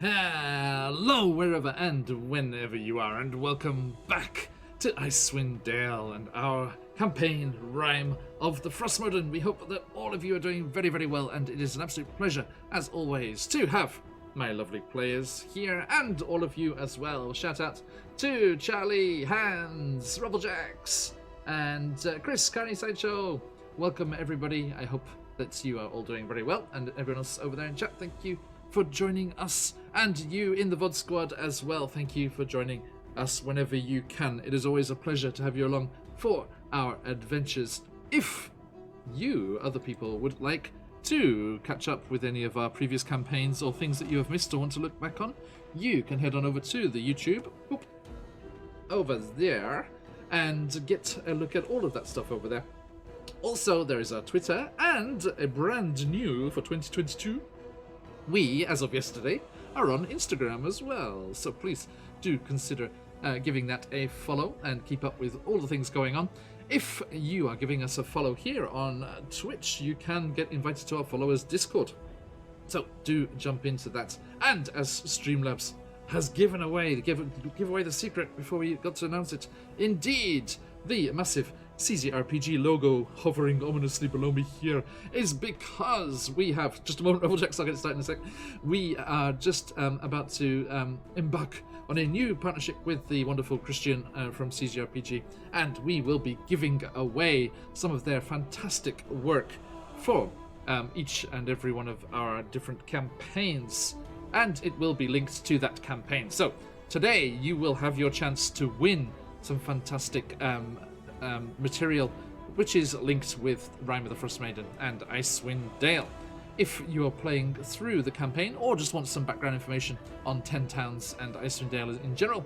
Hello, wherever and whenever you are, and welcome back to Icewind Dale and our campaign Rime of the Frostmaiden. We hope that all of you are doing very, very well, and it is an absolute pleasure, as always, to have my lovely players here, and all of you as well. Shout out to Charlie, Hans, Rubblejacks, and Chris, Carney Sideshow. Welcome, everybody. I hope that you are all doing very well, and everyone else over there in chat, thank you for joining us, and you in the VOD squad as well, thank you for joining us whenever you can. It is always a pleasure to have you along for our adventures. If you, other people, would like to catch up with any of our previous campaigns or things that you have missed or want to look back on, you can head on over to the YouTube, over there, and get a look at all of that stuff over there. Also, there is our Twitter, and a brand new for 2022, we, as of yesterday, are on Instagram as well, so please do consider giving that a follow and keep up with all the things going on. If you are giving us a follow here on Twitch, you can get invited to our followers Discord, so do jump into that. And as Streamlabs has given away the secret before we got to announce it, indeed, the massive CZRPG logo hovering ominously below me here is because we have, just a moment, Rubblejacks, I'll get it started in a sec. We are just about to embark on a new partnership with the wonderful Christian from CZRPG, and we will be giving away some of their fantastic work for each and every one of our different campaigns, and it will be linked to that campaign. So today you will have your chance to win some fantastic material which is linked with Rime of the Frostmaiden and Icewind Dale. If you are playing through the campaign or just want some background information on 10 Towns and Icewind Dale in general,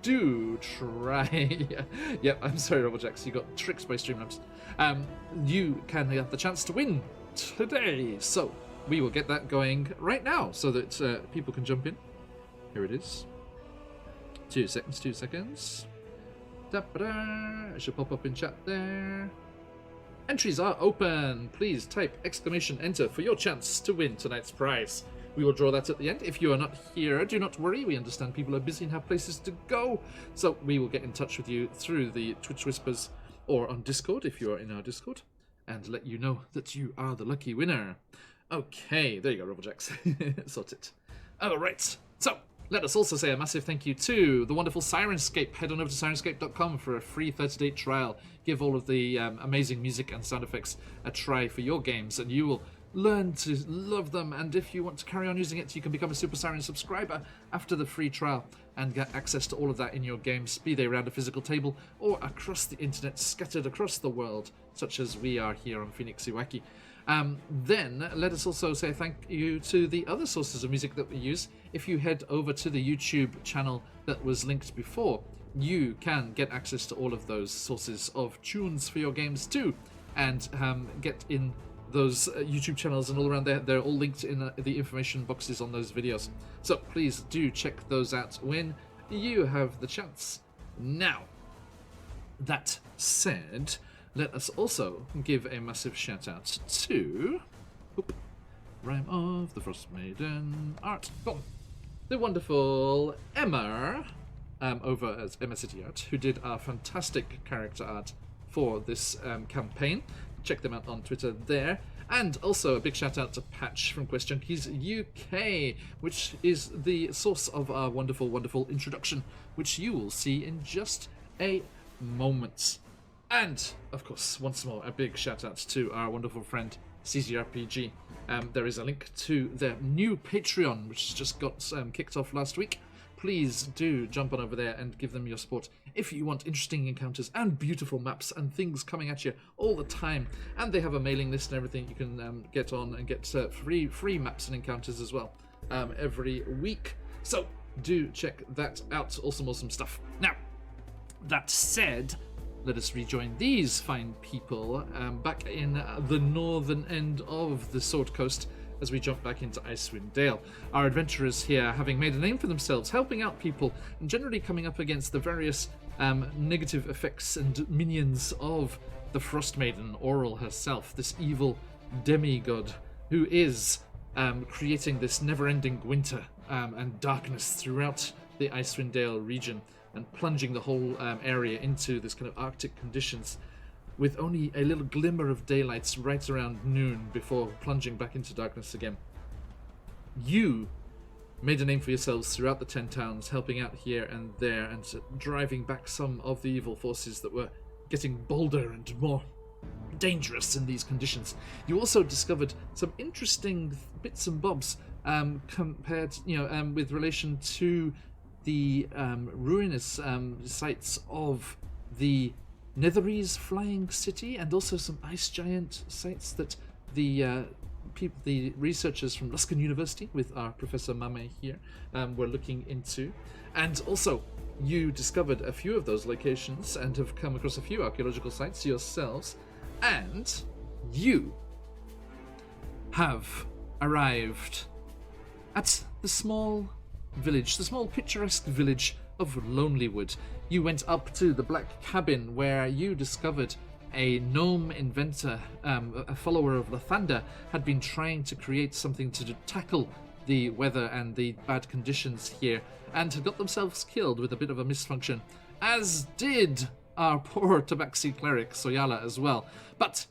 do try. Yep, I'm sorry, Rubblejacks, you got tricked by Streamlabs. You can have the chance to win today, so we will get that going right now so that people can jump in. Here it is. 2 seconds. Da-ba-da. It should pop up in chat there. Entries are open. Please type !enter for your chance to win tonight's prize. We will draw that at the end. If you are not here, do not worry. We understand people are busy and have places to go. So we will get in touch with you through the Twitch Whispers or on Discord if you are in our Discord, and let you know that you are the lucky winner. Okay, there you go, Rubblejacks. Sort it. Alright, so let us also say a massive thank you to the wonderful Sirenscape. Head on over to sirenscape.com for a free 30-day trial. Give all of the amazing music and sound effects a try for your games, and you will learn to love them. And if you want to carry on using it, you can become a Super Siren subscriber after the free trial and get access to all of that in your games, be they around a physical table or across the internet, scattered across the world, such as we are here on QuestJunkiesUK. Then let us also say thank you to the other sources of music that we use. If you head over to the YouTube channel that was linked before, you can get access to all of those sources of tunes for your games too, and get in those YouTube channels and all around there. They're all linked in the information boxes on those videos. So please do check those out when you have the chance. Now, that said, let us also give a massive shout out to Rime of the Frostmaiden art. The wonderful Emma over as Emma City Art, who did our fantastic character art for this campaign. Check them out on Twitter there. And also a big shout out to Patch from QuestJunkiesUK, which is the source of our wonderful, wonderful introduction, which you will see in just a moment. And, of course, once more, a big shout-out to our wonderful friend, CZRPG. There is a link to their new Patreon, which just got kicked off last week. Please do jump on over there and give them your support if you want interesting encounters and beautiful maps and things coming at you all the time. And they have a mailing list and everything you can get on and get free maps and encounters as well every week. So do check that out. Awesome stuff. Now, that said, let us rejoin these fine people back in the northern end of the Sword Coast as we jump back into Icewind Dale. Our adventurers here, having made a name for themselves, helping out people, and generally coming up against the various negative effects and minions of the Frostmaiden, Auril herself, this evil demigod who is creating this never-ending winter and darkness throughout the Icewind Dale region, and plunging the whole area into this kind of Arctic conditions, with only a little glimmer of daylight right around noon before plunging back into darkness again. You made a name for yourselves throughout the 10 towns, helping out here and there and driving back some of the evil forces that were getting bolder and more dangerous in these conditions. You also discovered some interesting bits and bobs compared, with relation to the ruinous sites of the Netherese flying city, and also some ice giant sites that the researchers from Luskan University, with our Professor Mame here, were looking into. And also, you discovered a few of those locations and have come across a few archaeological sites yourselves, and you have arrived at the small village, the small picturesque village of Lonelywood. You went up to the Black Cabin, where you discovered a gnome inventor, a follower of Lathander, had been trying to create something to tackle the weather and the bad conditions here, and had got themselves killed with a bit of a misfunction, as did our poor Tabaxi cleric Soyala as well. But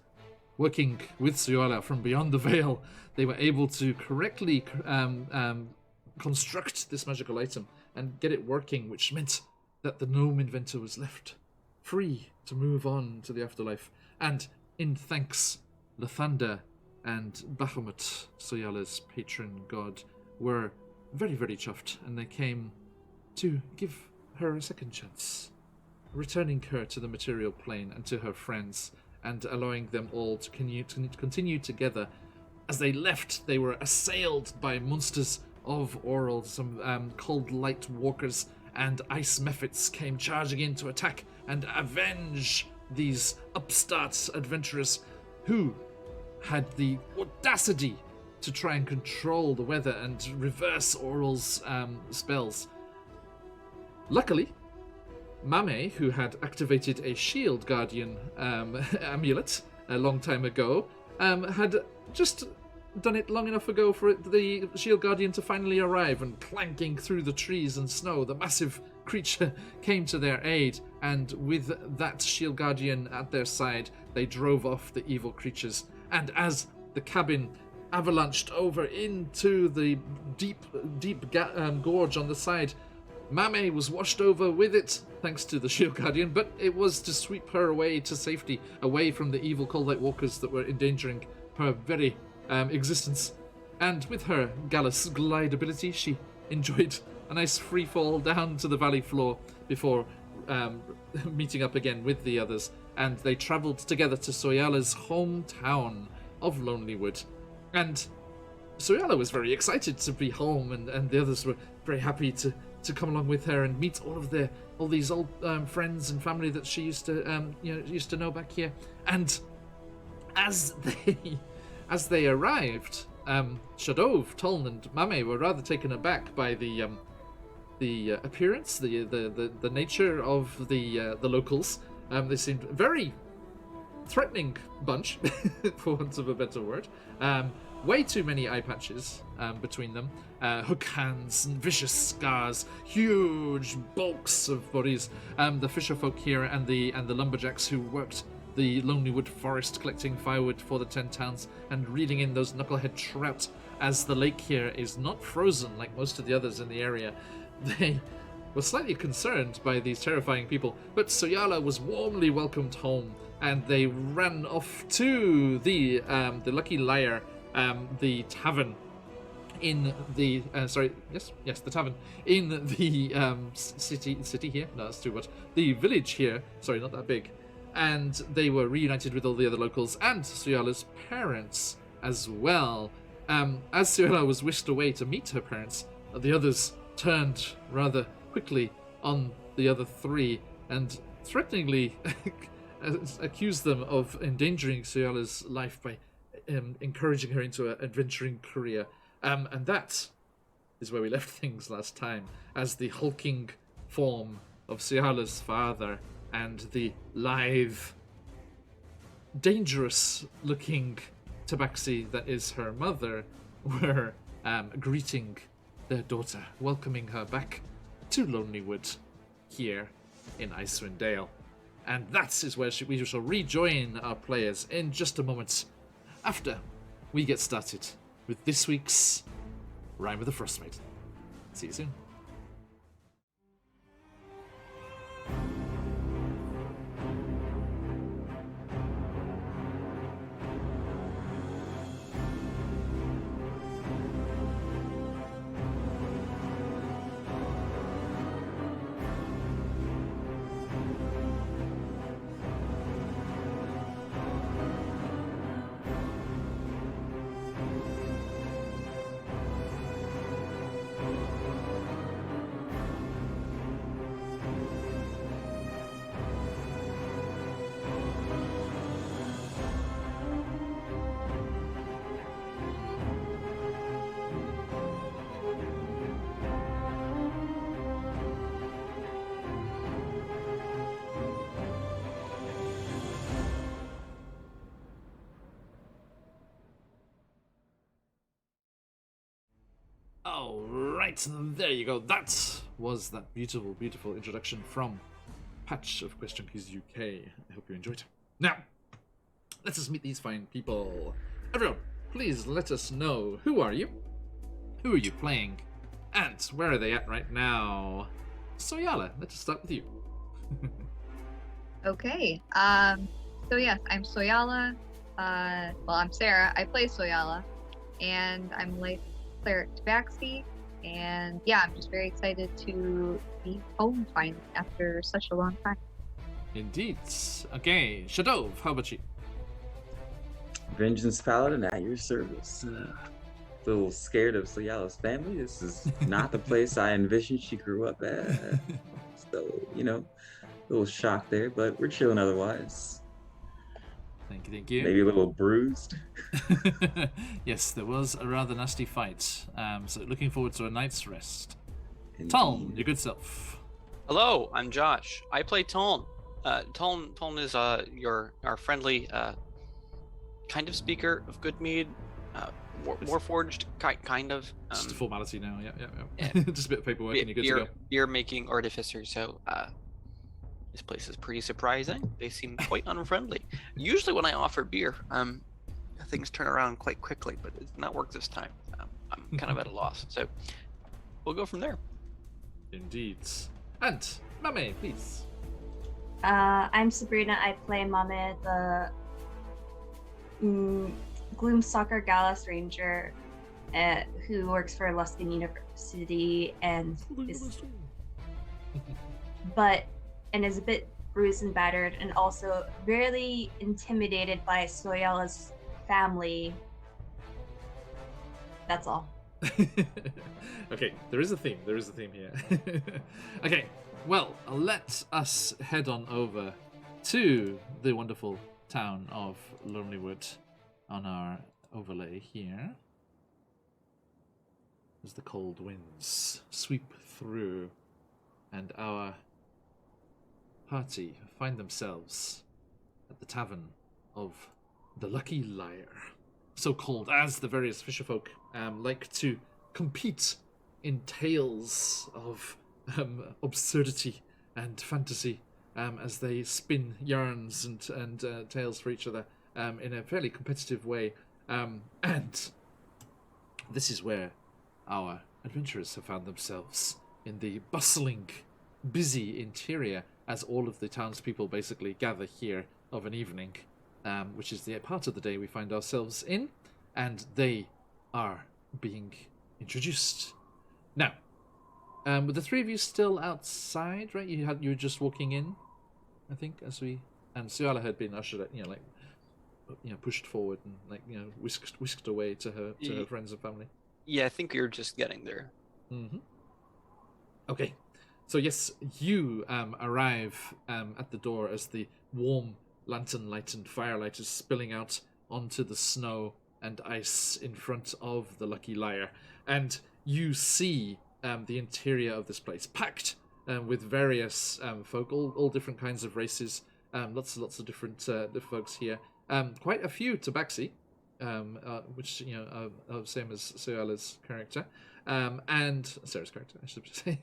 working with Soyala from beyond the veil, they were able to correctly construct this magical item and get it working, which meant that the gnome inventor was left free to move on to the afterlife. And in thanks, Lathander and Bahamut, Soyala's patron god, were very, very chuffed, and they came to give her a second chance, returning her to the material plane and to her friends, and allowing them all to continue together. As they left, they were assailed by monsters of Oral, some cold light walkers and ice mephits came charging in to attack and avenge these upstart adventurers who had the audacity to try and control the weather and reverse Oral's spells. Luckily, Mame, who had activated a shield guardian amulet a long time ago, had just done it long enough ago for the shield guardian to finally arrive, and clanking through the trees and snow, the massive creature came to their aid, and with that shield guardian at their side, they drove off the evil creatures. And as the cabin avalanched over into the deep gorge on the side, Mame was washed over with it, thanks to the shield guardian, but it was to sweep her away to safety, away from the evil cold light walkers that were endangering her very existence. And with her Gallus glide ability, she enjoyed a nice free fall down to the valley floor before meeting up again with the others, and they travelled together to Soyala's hometown of Lonelywood. And Soyala was very excited to be home, and the others were very happy to come along with her and meet all these old friends and family that she used to know back here. And as they arrived, Shadov, Toln, and Mame were rather taken aback by the appearance, the nature of the locals. They seemed a very threatening bunch, for want of a better word. Way too many eye patches between them, hook hands and vicious scars, huge bulks of bodies. The fisherfolk here and the lumberjacks who worked the Lonelywood forest collecting firewood for the 10 towns and reeling in those knucklehead trout, as the lake here is not frozen like most of the others in the area. They were slightly concerned by these terrifying people, but Soyala was warmly welcomed home, and they ran off to the Lucky Liar, the tavern in the the tavern in the city here. No, that's too much. The village here. Sorry, not that big. And they were reunited with all the other locals and Soyala's parents as well. As Soyala was whisked away to meet her parents, the others turned rather quickly on the other three and threateningly accused them of endangering Soyala's life by encouraging her into an adventuring career. And that is where we left things last time, as the hulking form of Soyala's father and the lithe, dangerous-looking Tabaxi that is her mother were greeting their daughter, welcoming her back to Lonelywood here in Icewind Dale. And that is where we shall rejoin our players in just a moment after we get started with this week's Rime of the Frostmaiden. See you soon. Alright, there you go. That was that beautiful, beautiful introduction from Patch of QuestJunkiesUK. I hope you enjoyed. Now, let us meet these fine people. Everyone, please let us know, who are you? Who are you playing? And where are they at right now? Soyala, let's start with you. Okay. So yes, I'm Soyala. I'm Sarah. I play Soyala, and I'm like Cleric Tabaxi. And yeah, I'm just very excited to be home finally after such a long time. Indeed. Okay, Shadov, how about you? Vengeance Paladin at your service. A little scared of Soyala's family. This is not the place I envisioned she grew up at. So, a little shock there, but we're chilling otherwise. Thank you. Maybe a little bruised. Yes, there was a rather nasty fight. So looking forward to a night's rest. Indeed. Taln, your good self. Hello, I'm Josh. I play Taln. Taln is our friendly kind of speaker of good mead. Warforged, kind of. Just a formality now, yeah. Just a bit of paperwork and you're good to go. Beer making artificer, so this place is pretty surprising. They seem quite unfriendly. Usually when I offer beer, things turn around quite quickly, but it's not worked this time. I'm kind of at a loss, so we'll go from there. Indeed. And Mame, please. I'm Sabrina. I play Mame, the Gloomstalker Gallus Ranger, who works for Luskin University and is a bit bruised and battered, and also really intimidated by Soyala's family. That's all. Okay, there is a theme here. Okay, well, let us head on over to the wonderful town of Lonelywood on our overlay here. As the cold winds sweep through and our party find themselves at the tavern of the Lucky Liar, so called as the various fisherfolk like to compete in tales of absurdity and fantasy as they spin yarns and tales for each other in a fairly competitive way, and this is where our adventurers have found themselves, in the bustling, busy interior, as all of the townspeople basically gather here of an evening, which is the part of the day we find ourselves in, and they are being introduced. Now, were the three of you still outside, right? You were just walking in, I think, and Soyala had been ushered, pushed forward and whisked away to her friends and family. Yeah, I think we were just getting there. Mm-hmm. Okay. So yes, you arrive at the door as the warm lantern light and firelight is spilling out onto the snow and ice in front of the Lucky Liar, and you see the interior of this place packed with various folk, all different kinds of races, lots of different folks here. Quite a few Tabaxi, which are same as Soyala's character, and Sarah's character, I should say.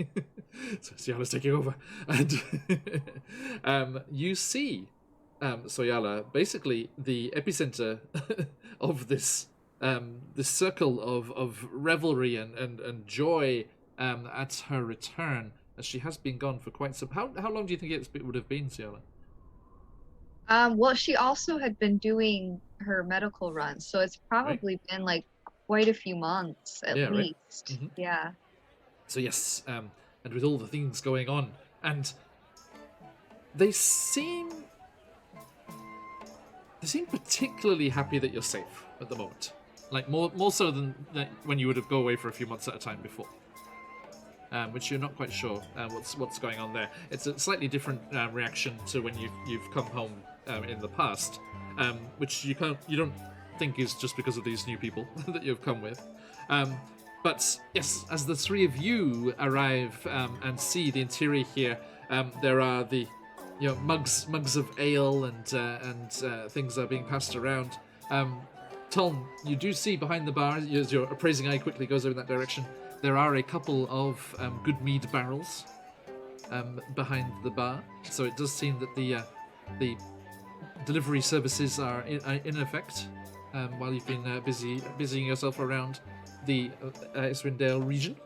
So Soyala's taking over, and you see Soyala, basically the epicenter of this this circle of revelry and joy at her return, as she has been gone for quite some. How long do you think it would have been, Soyala? Well, she also had been doing her medical run, so it's probably been like quite a few months at Yeah, right. least. Mhm. Yeah. So yes, and with all the things going on, and they seem particularly happy that you're safe at the moment, like more so than when you would have go away for a few months at a time before. Which you're not quite sure what's going on there. It's a slightly different reaction to when you've come home in the past, which you don't think is just because of these new people that you've come with. But yes, as the three of you arrive and see the interior here, there are the mugs of ale and things are being passed around. Tom, you do see behind the bar, as your appraising eye quickly goes over in that direction, there are a couple of good mead barrels behind the bar. So it does seem that the delivery services are in effect while you've been busying yourself around the Iswindale region.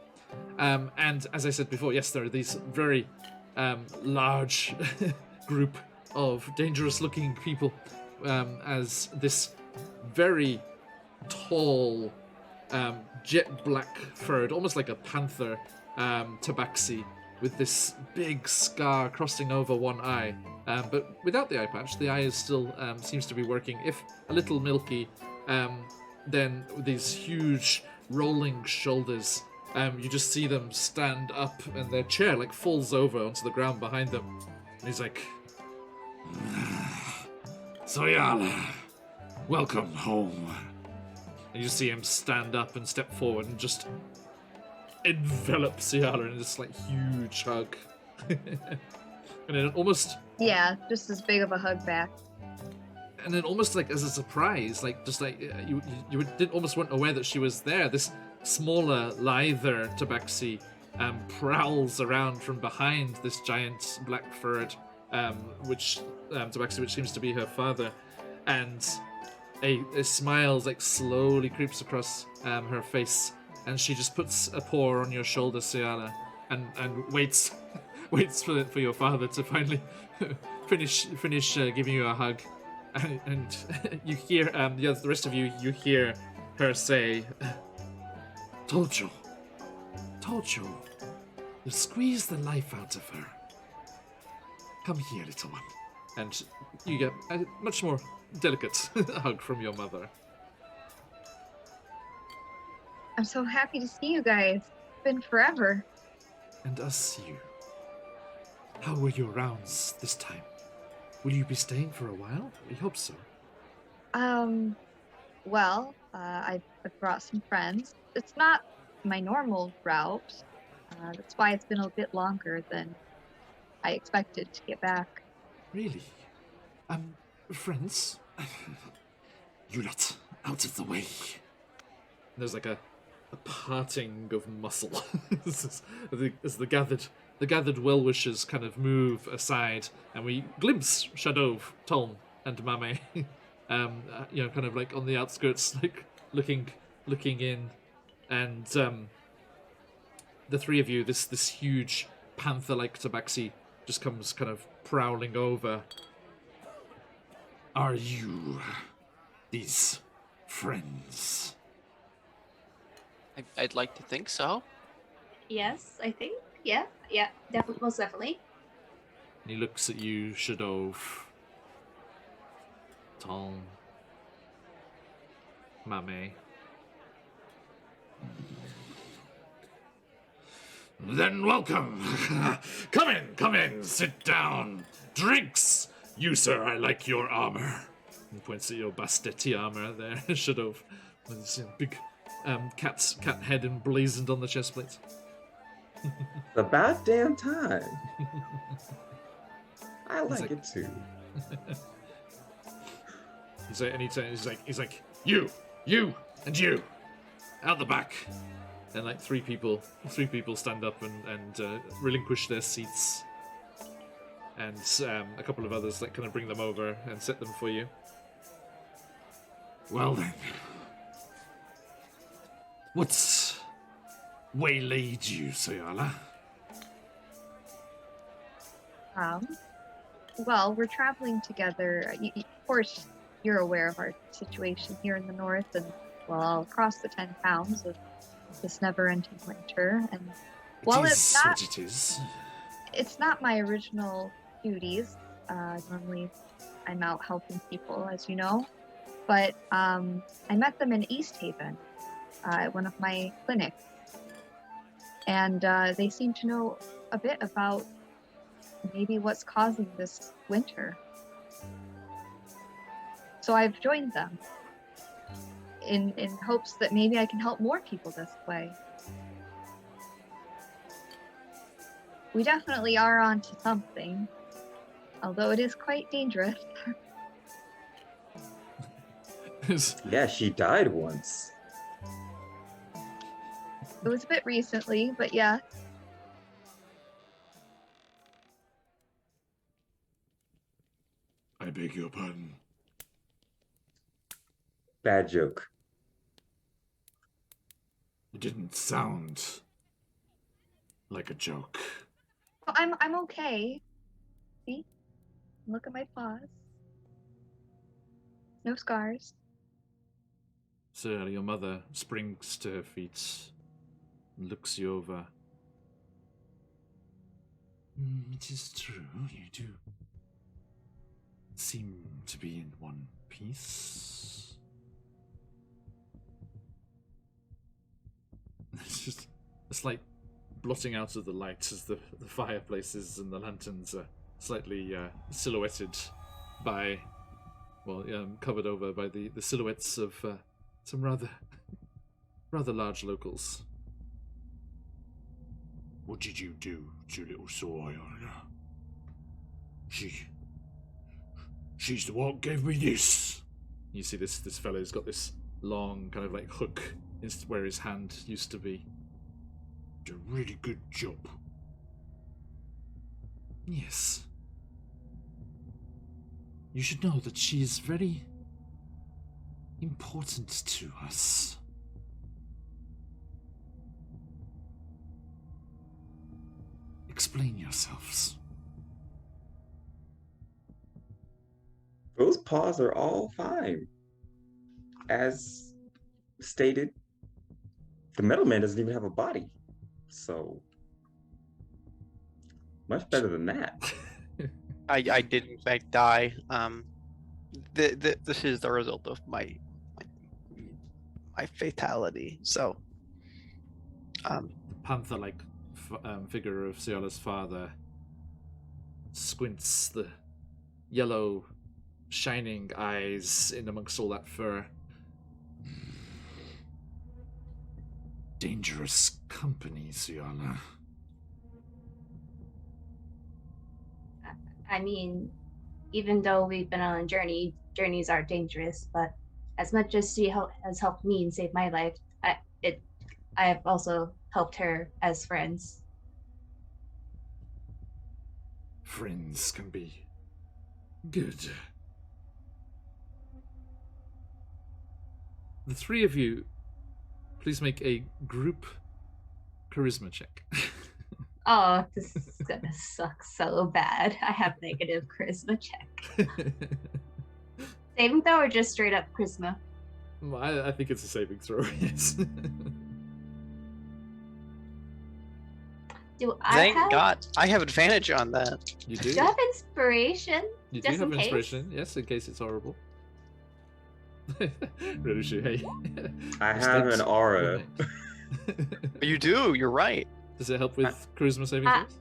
And as I said before, yes, there are these very large group of dangerous-looking people as this very tall, jet black furred, almost like a panther, tabaxi with this big scar crossing over one eye. But without the eye patch, the eye is still seems to be working, if a little milky. Then with these huge rolling shoulders, you just see them stand up and their chair like falls over onto the ground behind them. And he's like, Soyala, welcome home. And you see him stand up and step forward and just envelop Soyala in this like huge hug. And then almost Yeah, just as big of a hug back. and then almost like as a surprise, like just like you didn't almost weren't aware that she was there. This smaller, lither tabaxi prowls around from behind this giant black furred tabaxi, which seems to be her father, and a smile like slowly creeps across her face, and she just puts a paw on your shoulder, Soyala, and waits for your father to finally finish giving you a hug. And you hear the rest of you hear her say, told you, you squeeze the life out of her. Come here, little one. And you get a much more delicate hug from your mother. I'm so happy to see you guys. It's been forever. And us you. How were your rounds this time? Will you be staying for a while? We hope so. Well, I've brought some friends. It's not my normal route. That's why it's been a bit longer than I expected to get back. Really? Friends? You lot out of the way. There's like a parting of muscle as the gathered well-wishers kind of move aside, and we glimpse Shadov, Tolm, and Mame, kind of like on the outskirts, like looking in, and the three of you, this huge panther-like tabaxi just comes kind of prowling over. Are you these friends? I'd like to think so. Yes, I think. Yeah, definitely, most definitely. And he looks at you, Shadov, Tom, Mame. Then welcome. Come in, sit down. Drinks. You, sir, I like your armor. He points at your Basteti armor there, Shadov, with this big cat head emblazoned on the chest plate. About damn time. I He's like it too. He's like, you, and you, out the back. And like three people stand up and relinquish their seats, and a couple of others like kind of bring them over and set them for you. Well then, what's waylaid you, Soyala? Well, we're traveling together. Of course, you're aware of our situation here in the north, and well, across the 10 pounds of this never-ending winter. And while it's not what it is. It's not my original duties. Normally, I'm out helping people, as you know. But I met them in East Haven, at one of my clinics, and they seem to know a bit about maybe what's causing this winter. So I've joined them in hopes that maybe I can help more people this way. We definitely are onto something, although it is quite dangerous. Yeah, she died once. It was a bit recently, but yeah. I beg your pardon. Bad joke. It didn't sound like a joke. Well, I'm okay. See? Look at my paws. No scars. Sir, your mother springs to her feet and looks you over. It is true, you do seem to be in one piece. It's just a slight blotting out of the light as the fireplaces and the lanterns are slightly silhouetted by, covered over by the silhouettes of some rather large locals. What did you do to little Soyala? She's the one who gave me this. You see this fellow's got this long kind of like hook where his hand used to be. Did a really good job. Yes. You should know that she is very important to us. Explain yourselves. Those paws are all fine. As stated, the metal man doesn't even have a body. So, much better than that. I did in fact die. This is the result of my fatality. So, the panther-like figure of Soyala's father squints the yellow, shining eyes in amongst all that fur. Dangerous company, Soyala. I mean, even though we've been on a journey, journeys are dangerous, but as much as she has helped me and saved my life, I have also helped her as friends. Friends can be good. The three of you, please make a group charisma check. Oh, this is gonna suck so bad. I have negative charisma check. Saving throw or just straight up charisma? I think it's a saving throw, yes. Do I thank have? God, I have advantage on that. You do? Do I have inspiration? You just do have in case? inspiration, yes, in case it's horrible. Relishu, hey. I have an aura. You do. You're right. Does it help with charisma saving throws?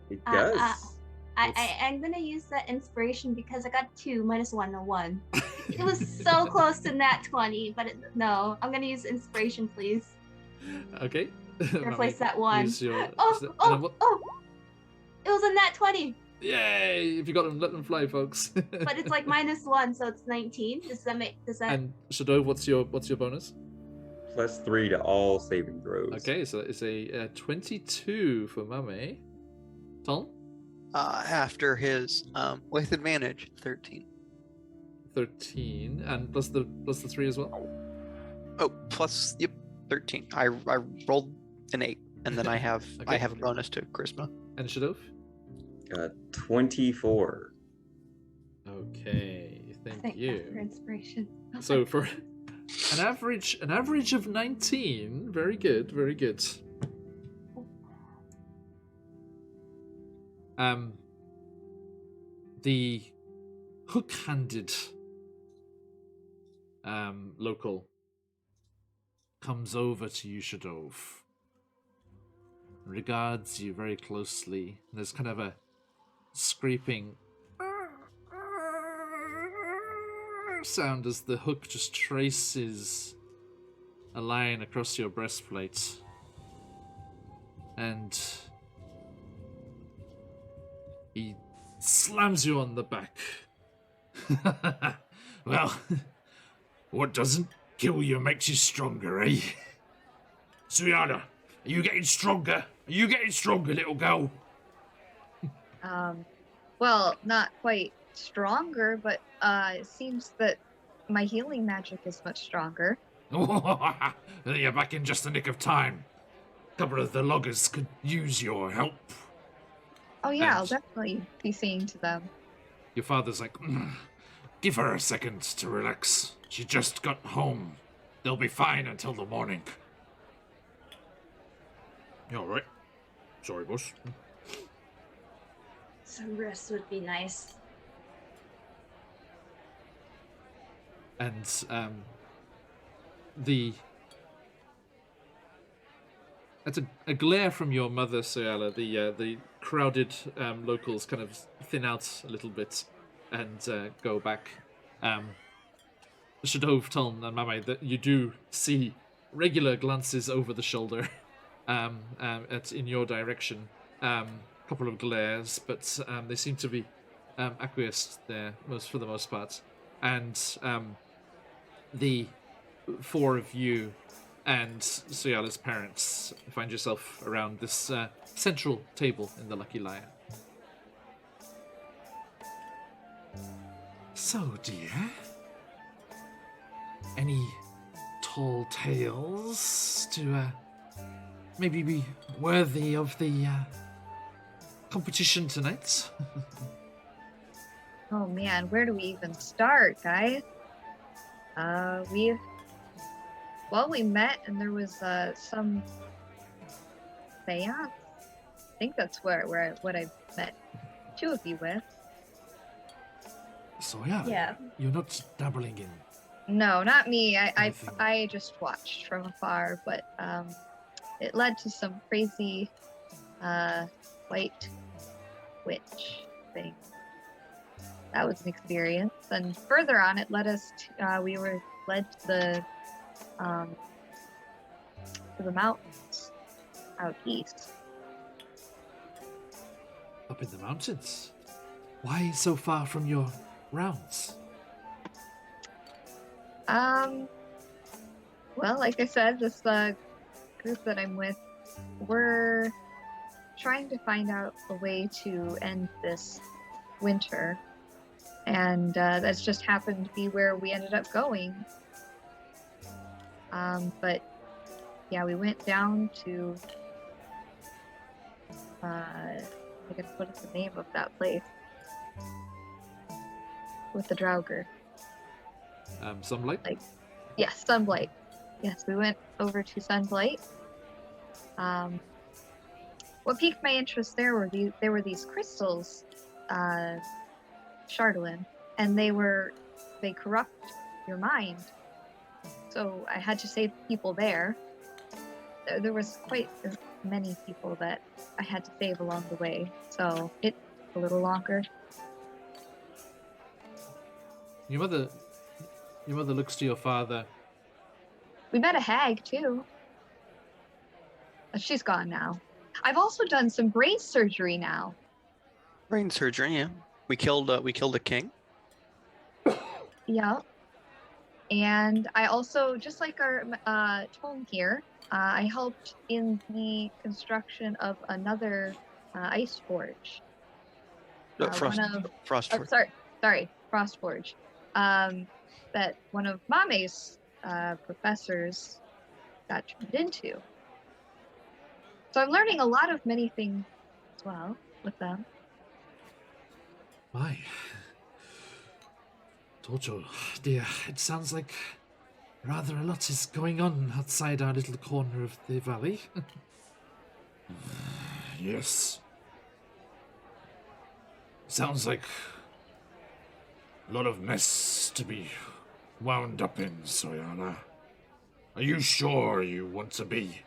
It does. I'm gonna use that inspiration because I got 2 minus 1 and 1. It was so close to nat 20, but no. I'm gonna use inspiration, please. Okay. Replace that 1. Use your, Oh! It was a nat 20, Yay! If you got them, let them fly, folks. but it's like minus 1, so it's 19. Does that? And Shadow, what's your bonus? +3 to all saving throws. Okay, so it's a 22 for Mame. Tom? After his with advantage, 13. 13, and plus the 3 as well. Oh, plus 13. I rolled an 8, and then I have Okay. I have a bonus to charisma. And Shadov? 24. Okay, thank Thank God for you. inspiration. So for an average of 19, very good, very good. The hook-handed local comes over to you, Shadov, regards you very closely. There's kind of a scraping sound as the hook just traces a line across your breastplate. And he slams you on the back. Well, what doesn't kill you makes you stronger, eh? Suyana, are you getting stronger? Are you getting stronger, little girl? Well, not quite stronger, but it seems that my healing magic is much stronger. You're back in just the nick of time. A couple of the loggers could use your help. Oh yeah, I'll And- definitely be seeing to them. Your father's like, give her a second to relax. She just got home. They'll be fine until the morning. You alright? Sorry, boss. Some rest would be nice. And that's a glare from your mother, Sayala. The crowded locals kind of thin out a little bit and go back. Shadov, Tom, and Mame, that you do see regular glances over the shoulder in your direction. Couple of glares, but they seem to be acquiesced there for the most part. And the four of you and Suyala's parents find yourself around this central table in the Lucky Lion. So, dear, any tall tales to maybe be worthy of the competition tonight? Oh man, where do we even start, guys? We met and there was some seance. I think that's what I met two of you with. So yeah, you're not dabbling in. No, not me. Anything. I just watched from afar, but it led to some crazy white witch thing. That was an experience, and further on, it led us to, we were led to the mountains out east. Up in the mountains? Why so far from your rounds? Well, like I said, this group that I'm with, we're trying to find out a way to end this winter, and that's just happened to be where we ended up going. But yeah, we went down to I guess what is the name of that place with the Draugr? Sunlight? Yes, Sunblight. Yes, we went over to Sunblight. What piqued my interest there were these crystals, Chardolin, and they corrupt your mind. So I had to save people there. There was quite many people that I had to save along the way, so it took a little longer. Your mother looks to your father. We met a hag too. She's gone now. I've also done some brain surgery now. Brain surgery, yeah. We killed a king. Yeah. And I also, just like our Tom here, I helped in the construction of another ice forge. Frost, One of Frostford. sorry, Frost Forge. That one of Mame's professors got turned into. So I'm learning a lot of many things as well with them. My. Tojo, dear, it sounds like rather a lot is going on outside our little corner of the valley. Yes. Sounds like a lot of mess to be wound up in, Soyana. Are you sure you want to be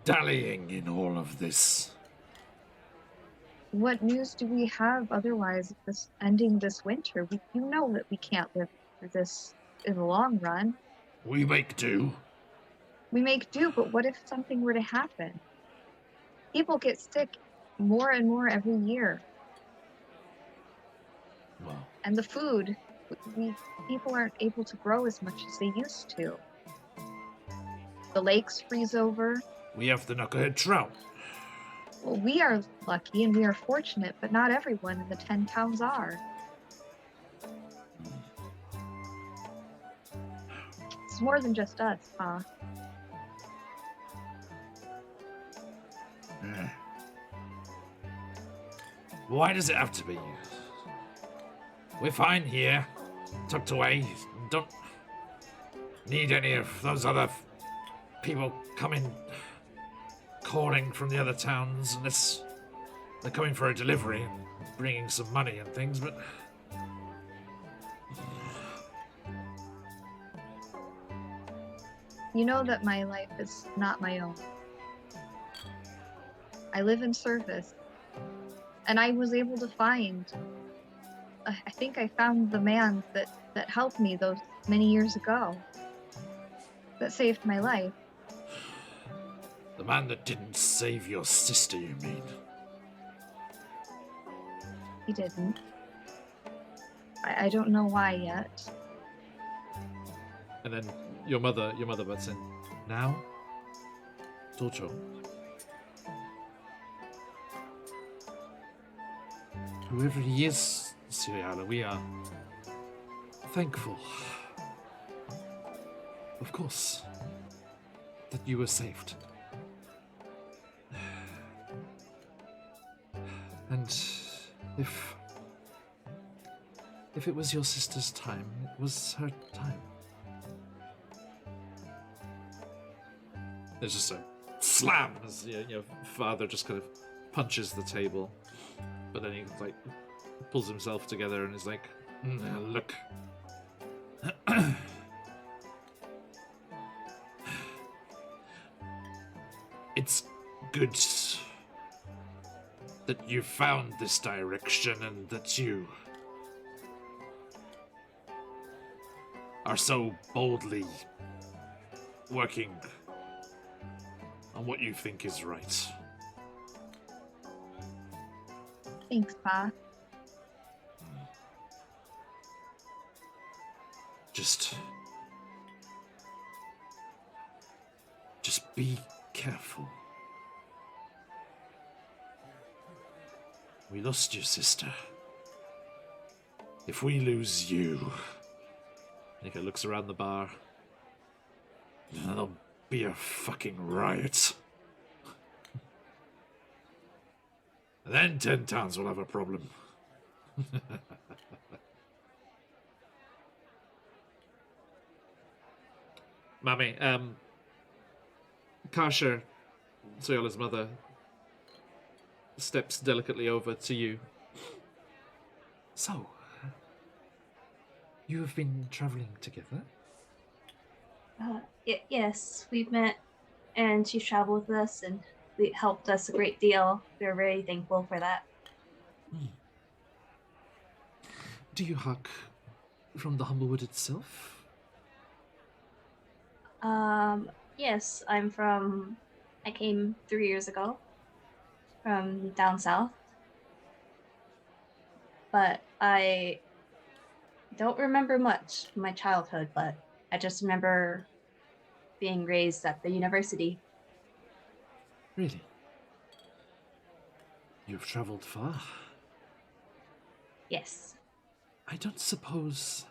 dallying in all of this? What news do we have otherwise of this ending this winter? You know that we can't live through this in the long run. We make do. We make do, but what if something were to happen? People get sick more and more every year. Well, And the food, people aren't able to grow as much as they used to. The lakes freeze over. we have the knucklehead trout. Well, we are lucky and we are fortunate, but not everyone in the 10 towns are. It's more than just us, huh? Why does it have to be? We're fine here, tucked away. Don't need any of those other people coming, calling from the other towns, unless they're coming for a delivery and bringing some money and things, but... You know that my life is not my own. I live in service. And I was able to find... I think I found the man that helped me those many years ago. That saved my life. The man that didn't save your sister, you mean? He didn't. I don't know why yet. And then your mother butts in. Now? Tocho. Whoever he is, Siriala, we are thankful. Of course. That you were saved. And if it was your sister's time, it was her time. There's just a slam as your father just kind of punches the table, but then he like pulls himself together and is like, "Look, it's good that you found this direction and that you are so boldly working on what you think is right." Thanks, Pa. Just be careful. We lost your sister. If we lose you... Nika looks around the bar. There'll be a fucking riot. And then 10 towns will have a problem. Mami, Karsha, Soyala's mother, steps delicately over to you. So, you have been traveling together? Yes, we've met, and she's traveled with us, and it helped us a great deal. We're very thankful for that. Do you hack from the Humblewood itself? Yes, I came 3 years ago from down south, but I don't remember much from my childhood, but I just remember being raised at the university. Really? You've traveled far. Yes. I don't suppose...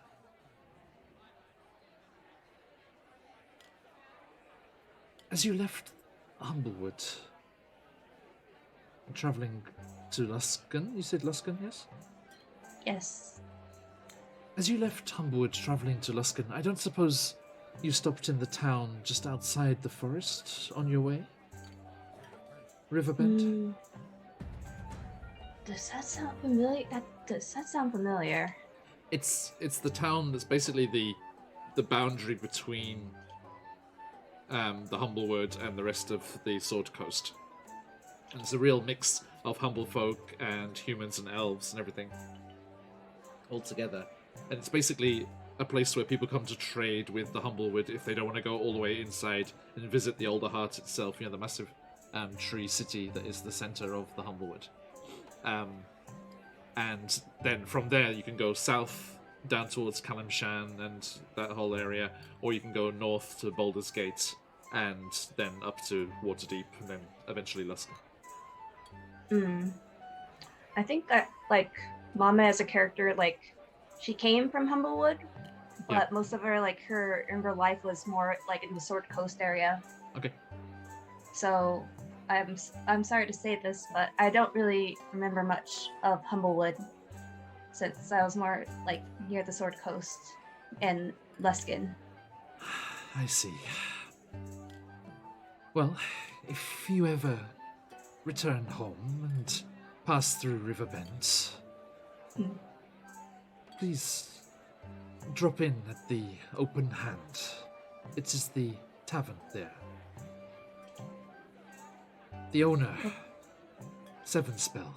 As you left Humblewood, travelling to Luskan, you said Luskan, yes? Yes. As you left Humblewood travelling to Luskan, I don't suppose you stopped in the town just outside the forest on your way? Riverbend? Hmm. Does that sound familiar? Does that sound familiar? It's the town that's basically the boundary between the Humblewood and the rest of the Sword Coast. And it's a real mix of humble folk and humans and elves and everything all together. And it's basically a place where people come to trade with the Humblewood if they don't want to go all the way inside and visit the Older Heart itself, the massive tree city that is the center of the Humblewood. And then from there you can go south down towards Kalimshan and that whole area, or you can go north to Baldur's Gate and then up to Waterdeep and then eventually Luskan. I think that, like, Mama as a character, like, she came from Humblewood, but most of her, like, her life was more, like, in the Sword Coast area. Okay. So, I'm sorry to say this, but I don't really remember much of Humblewood, since I was more, like, near the Sword Coast and Luskan. I see. Well, if you ever return home and pass through Riverbend, please drop in at the Open Hand. It is the tavern there. The owner, Seven Spell,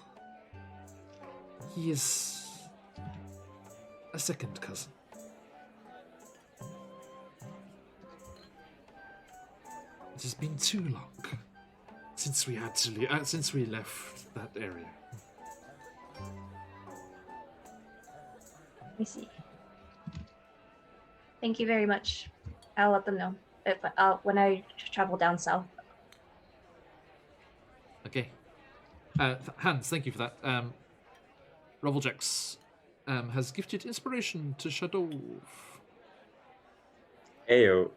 he is a second cousin. It has been too long since we had to leave, since we left that area. I see. Thank you very much. I'll let them know if when I travel down south. Okay. Hans, thank you for that. Roveljax has gifted inspiration to Shadow. Ayo.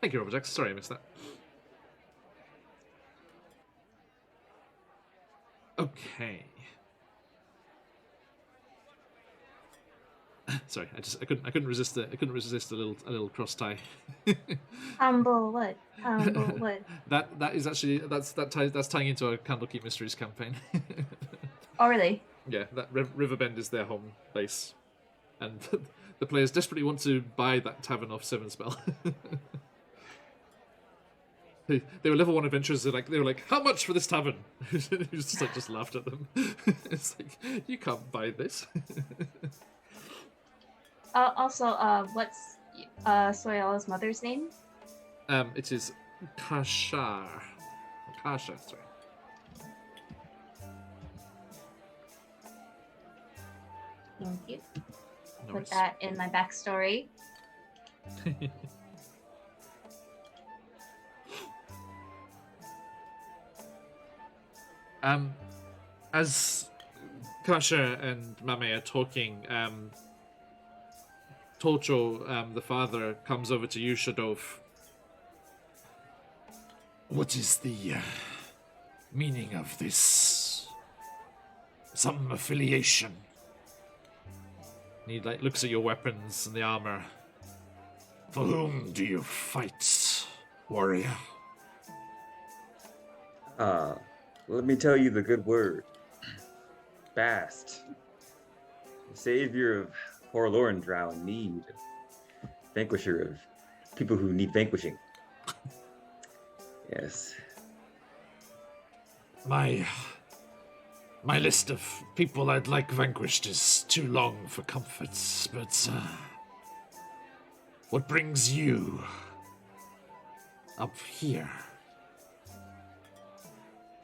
Thank you, Roveljax. Sorry I missed that. Okay. Sorry, I couldn't resist a little cross tie. Humblewood. That is actually that's tying into our Candlekeep Mysteries campaign. Oh, really? Yeah, that Riverbend is their home base, and the players desperately want to buy that tavern off Seven Spell. They were level 1 adventurers. They were like, how much for this tavern? He just laughed at them. It's like, you can't buy this. Also, what's Soyala's mother's name? It is Kasha. Kasha, sorry. Thank you. No Put worries. that in my backstory. As Kasha and Mame are talking, Tocho, the father, comes over to you, Shadov. What is the meaning of this? Some affiliation. And he looks at your weapons and the armor. For whom do you fight, warrior? Let me tell you the good word. Bast. The savior of forlorn drow in need. Vanquisher of people who need vanquishing. Yes. My list of people I'd like vanquished is too long for comforts, but what brings you up here?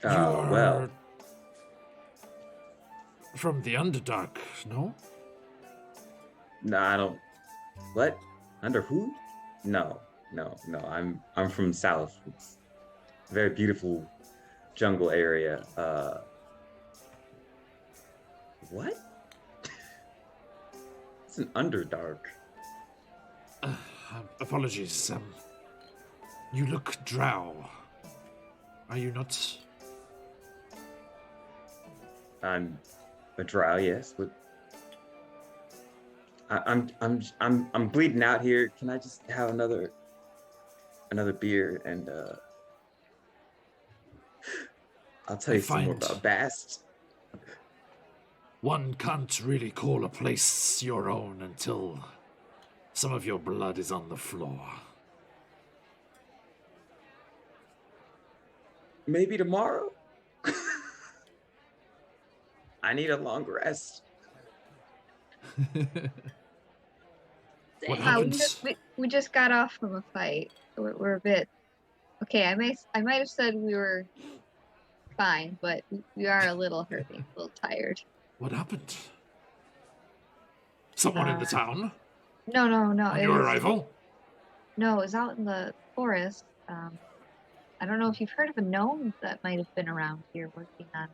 Well, From the Underdark, no? No, I don't. What? Under who? No, no. I'm from South. It's a very beautiful jungle area. What? It's an Underdark. Apologies. You look drow. Are you not? I'm a drow, yes, but I'm bleeding out here. Can I just have another beer and I'll tell I you some more find- about Bast. One can't really call a place your own until some of your blood is on the floor. Maybe tomorrow. I need a long rest. What Dang. We happened? we just got off from a fight. We're a bit okay. I might have said we were fine, but we are a little hurting, a little tired. What happened? Someone in the town? No. On your arrival? No, it was out in the forest. I don't know if you've heard of a gnome that might have been around here working on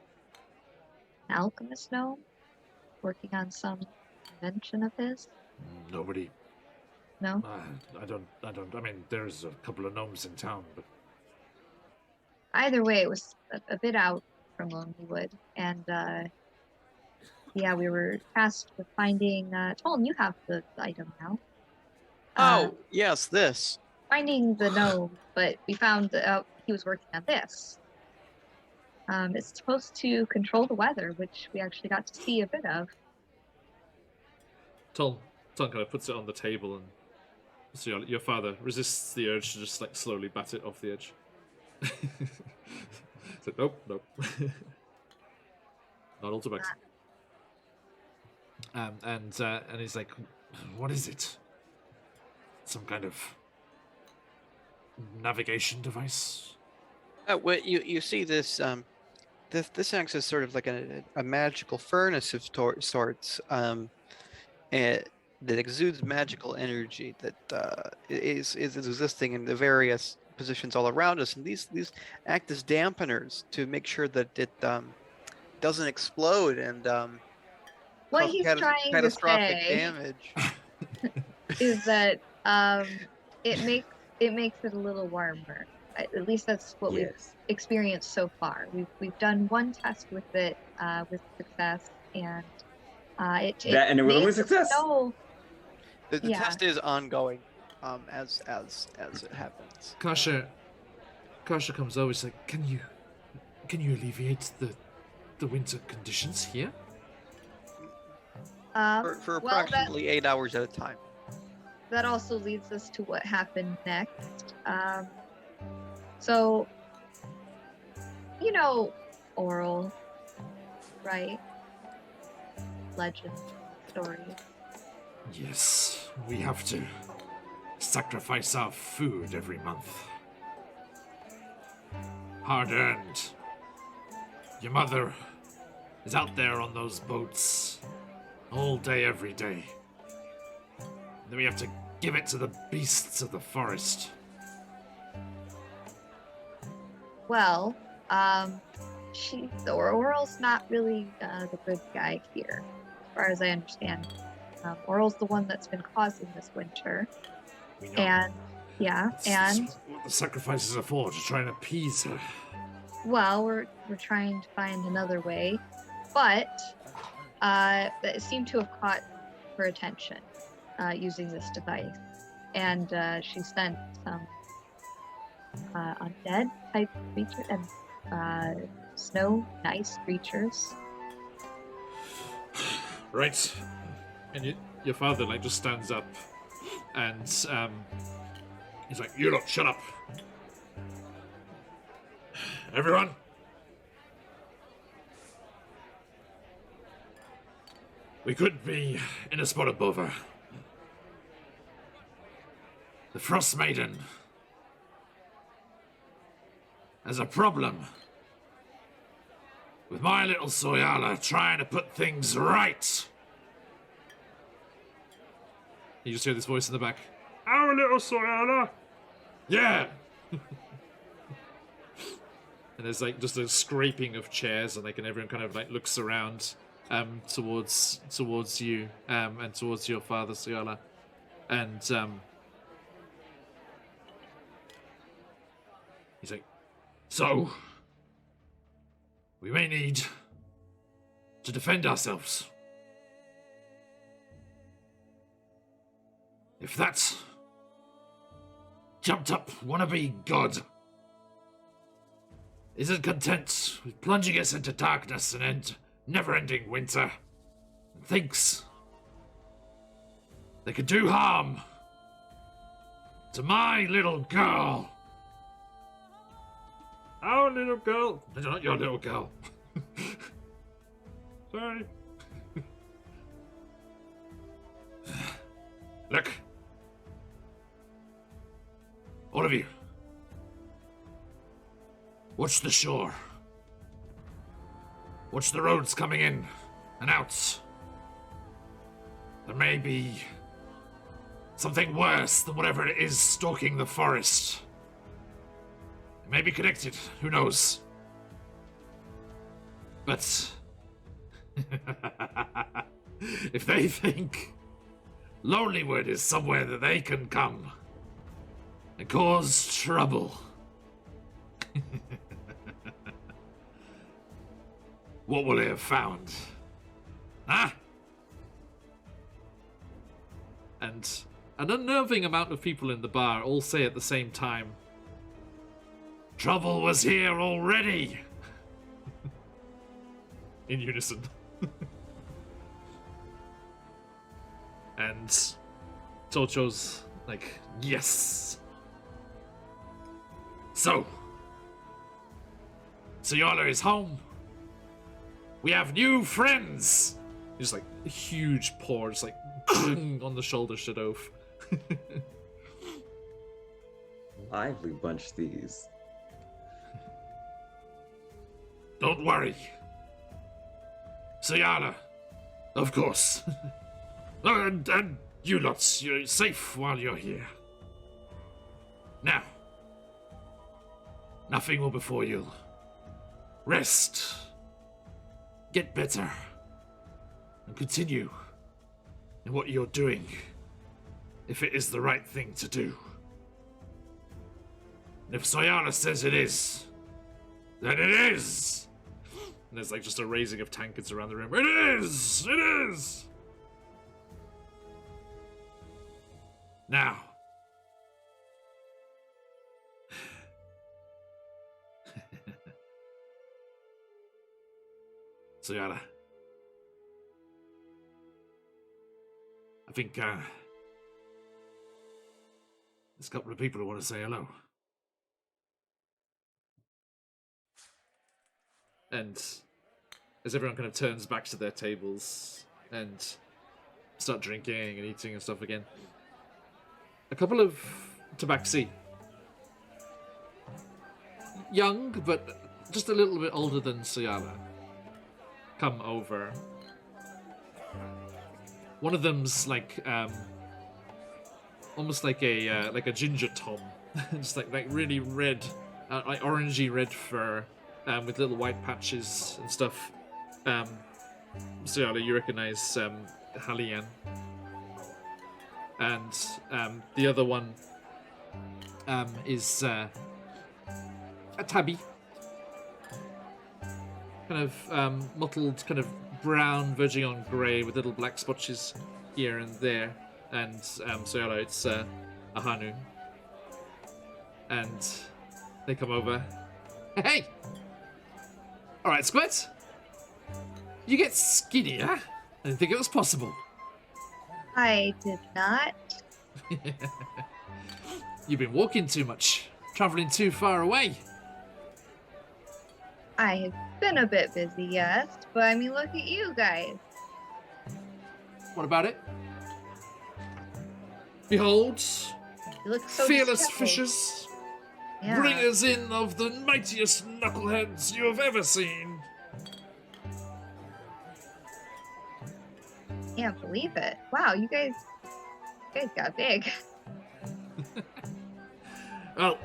an alchemist gnome, working on some invention of his. Nobody. No. I don't. I mean, there's a couple of gnomes in town, but Either way, it was a bit out from Lonelywood, and yeah, we were tasked with finding. Tolan, you have the item now. Oh, yes, this. Finding the gnome, but we found out he was working on this. It's supposed to control the weather, which we actually got to see a bit of. Tom kind of puts it on the table, and so your father resists the urge to just like slowly bat it off the edge. So, nope. Not all tobacco. And he's like, what is it? Some kind of navigation device? Well, you see this this acts as sort of like a magical furnace of sorts, that exudes magical energy that is existing in the various positions all around us, and these act as dampeners to make sure that it doesn't explode and What cause he's trying to catastrophic say damage. is that it makes it a little warmer. At least that's what we've Yes. experienced so far. We've done one test with it with success, and it And it was only made the success. snow. The Yeah. test is ongoing, as it happens. Kasha comes over. She's like, can you alleviate the winter conditions here? For well, approximately 8 hours at a time. that also leads us to what happened next. So, you know, oral, right? Legend, story. Yes, we have to sacrifice our food every month. Hard earned. Your mother is out there on those boats all day, every day. Then we have to give it to the beasts of the forest. Well, Oral's not really the good guy here, as far as I understand. Oral's the one that's been causing this winter, We know. and yeah, It's and what the sacrifices are for, to try and appease her. well, we're trying to find another way, but it seemed to have caught her attention using this device, and she sent some undead type creatures and snow nice creatures. Right. And your father like just stands up and he's like, you lot shut up. Everyone. We could be in a spot above her. The Frostmaiden has a problem with my little Soyala trying to put things right. You just hear this voice in the back. Our little Soyala! Yeah! And there's like just a scraping of chairs, and like, and everyone kind of like looks around towards you and towards your father, Soyala. And he's like, so we may need to defend ourselves. If that jumped up wannabe god isn't content with plunging us into darkness and never-ending winter, and thinks they could do harm to my little girl. Our little girl? Not your little girl. Sorry. Look. All of you. Watch the shore. Watch the roads coming in and out. There may be something worse than whatever it is stalking the forest. It may be connected, who knows? But if they think Lonelywood is somewhere that they can come and cause trouble, what will they have found? Huh? And an unnerving amount of people in the bar all say at the same time, trouble was here already! In unison. And Tocho's like, yes! So Soyala is home. We have new friends. Just like a huge pour, just like on the shoulder, Shadov. Lively bunch these. Don't worry. Soyala, of course. and you lots, you're safe while you're here. Now, nothing will befall you. Rest. Get better. And continue in what you're doing, if it is the right thing to do. And if Soyala says it is, then it is! And there's like just a raising of tankards around the room. It is! It is! Now. Soyala. I think there's a couple of people who want to say hello. And as everyone kind of turns back to their tables and start drinking and eating and stuff again, a couple of tabaxi, young but just a little bit older than Soyala, come over. One of them's like almost like a ginger tom, just like really red, like orangey red fur, with little white patches and stuff. Soyala, you recognize Halian. And the other one is a tabby. Kind of mottled, kind of brown, verging on grey, with little black spotches here and there. And Soyala, it's a Hanu. And they come over. Hey! Alright, Squid. You get skinnier? I didn't think it was possible. I did not. You've been walking too much, travelling too far away. I have been a bit busy, yes, but I mean, look at you guys. What about it? Behold, You look so fearless disheveled. fishers, Yeah. bringers in of the mightiest knuckleheads you have ever seen. Can't believe it. Wow, you guys guys got big. Well,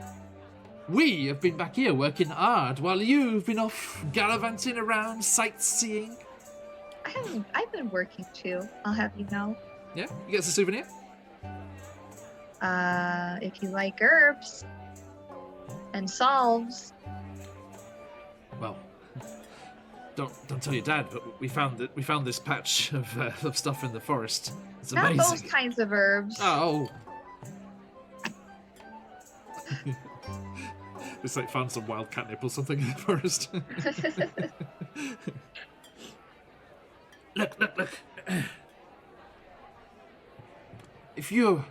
we have been back here working hard while you've been off gallivanting around, sightseeing. I've been working too, I'll have you know. Yeah? You get us a souvenir? If you like herbs and salves. Well, don't tell your dad, but we found this patch of stuff in the forest. It's Not amazing. those kinds of herbs. Oh. It's like found some wild catnip or something in the forest. Look. If you've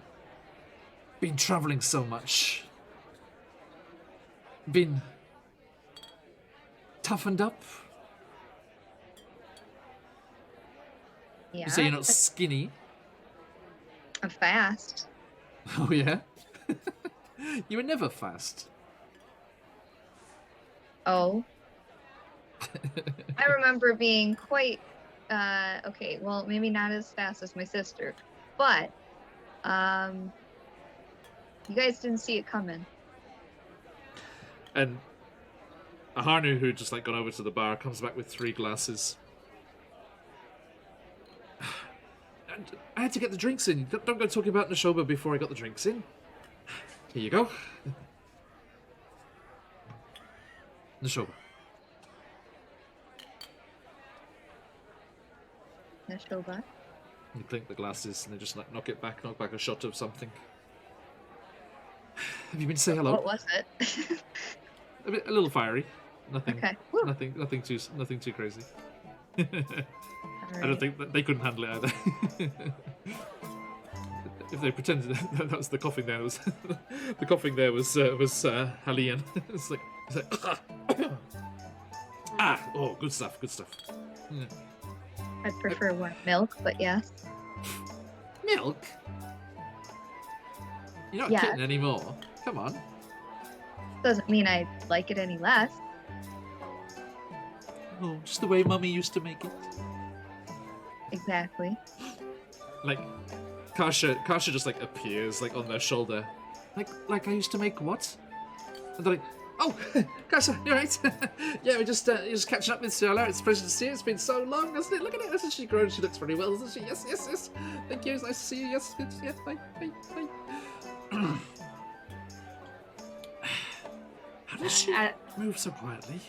been traveling so much, been toughened up, Yeah. you say you're not skinny. I'm fast. Oh yeah? You were never fast. Oh. I remember being quite okay, well maybe not as fast as my sister, but you guys didn't see it coming. And Aharnu, who just like got over to the bar, comes back with 3 glasses. And I had to get the drinks in. Don't go talking about Nashoba before I got the drinks in. Here you go. Nashoba. Nashoba. You clink the glasses and they just like knock back a shot of something. Have you been to say hello? What was it? A little fiery. Nothing. Okay. Woo. Nothing too crazy. I don't Alright. think that they couldn't handle it either. If they pretended that was the coughing there, was the coughing there was Halian. It's like oh, good stuff. Yeah. I'd prefer warm milk, but yes. Milk? You're not Yeah. kidding anymore. Come on. Doesn't mean I like it any less. Oh, just the way Mummy used to make it. Exactly. Like, Kasha just like appears like on their shoulder. Like I used to make what? And they're like, oh, Kasha, you're right. Yeah, we're just catching up with Sula. It's a pleasure to see you. It's been so long, hasn't it? Look at it. Hasn't she grown? She looks very well, doesn't she? Yes. Thank you. It's nice to see you. Yes, good. Yeah, bye. How does she move so quietly?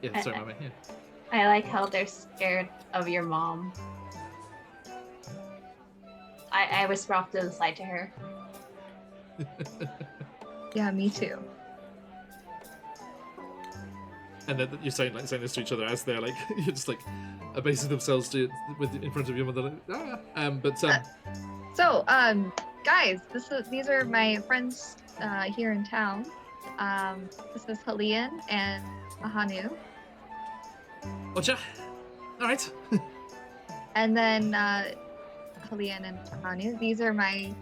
Yeah, sorry, Mummy. Yeah. I like how they're scared of your mom. I whisper off to the side to her. Yeah, me too. And then you're saying this to each other as they're like you're just like abasing themselves in front of your mother. So, guys, these are my friends here in town. This is Halian and Ahanu. Gotcha. All right. And then Halian and Ahanu. These are my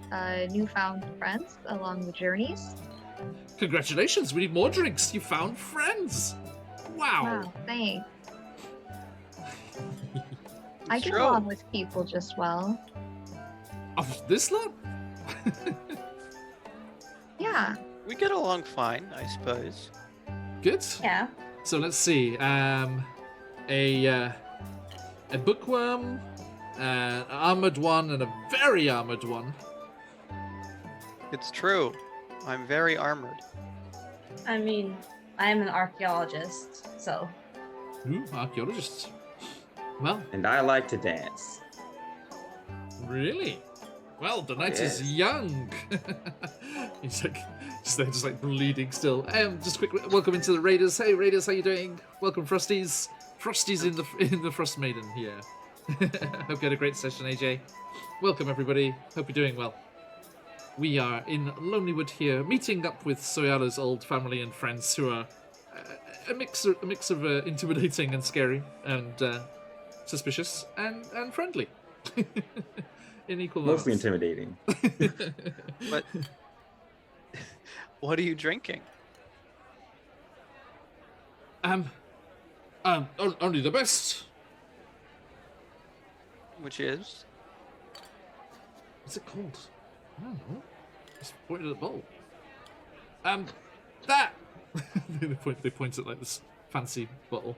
newfound friends along the journeys. Congratulations. We need more drinks. You found friends. Wow. Wow, thanks. I get true. along with people just well. Of this lot? Yeah. We get along fine, I suppose. Good. Yeah. So let's see. A bookworm, an armored one, and a very armored one. It's true. I'm very armored. I mean, I'm an archaeologist, so. Ooh, archaeologists. Well, And I like to dance. really? Well, the knight is Yes. young. He's like just there, just like bleeding still. Just quick welcome into the Raiders. Hey Raiders, how you doing? Welcome, Frosties. Frosties in the Frostmaiden here. Hope you had a great session, AJ. Welcome everybody. Hope you're doing well. We are in Lonelywood here, meeting up with Soyala's old family and friends who are a mix of intimidating and scary and suspicious and friendly. In equal Mostly amounts. intimidating. But what are you drinking? Only the best. Which is? What's it called? I don't know. Just pointed at the bowl. That! they point at like this fancy bottle.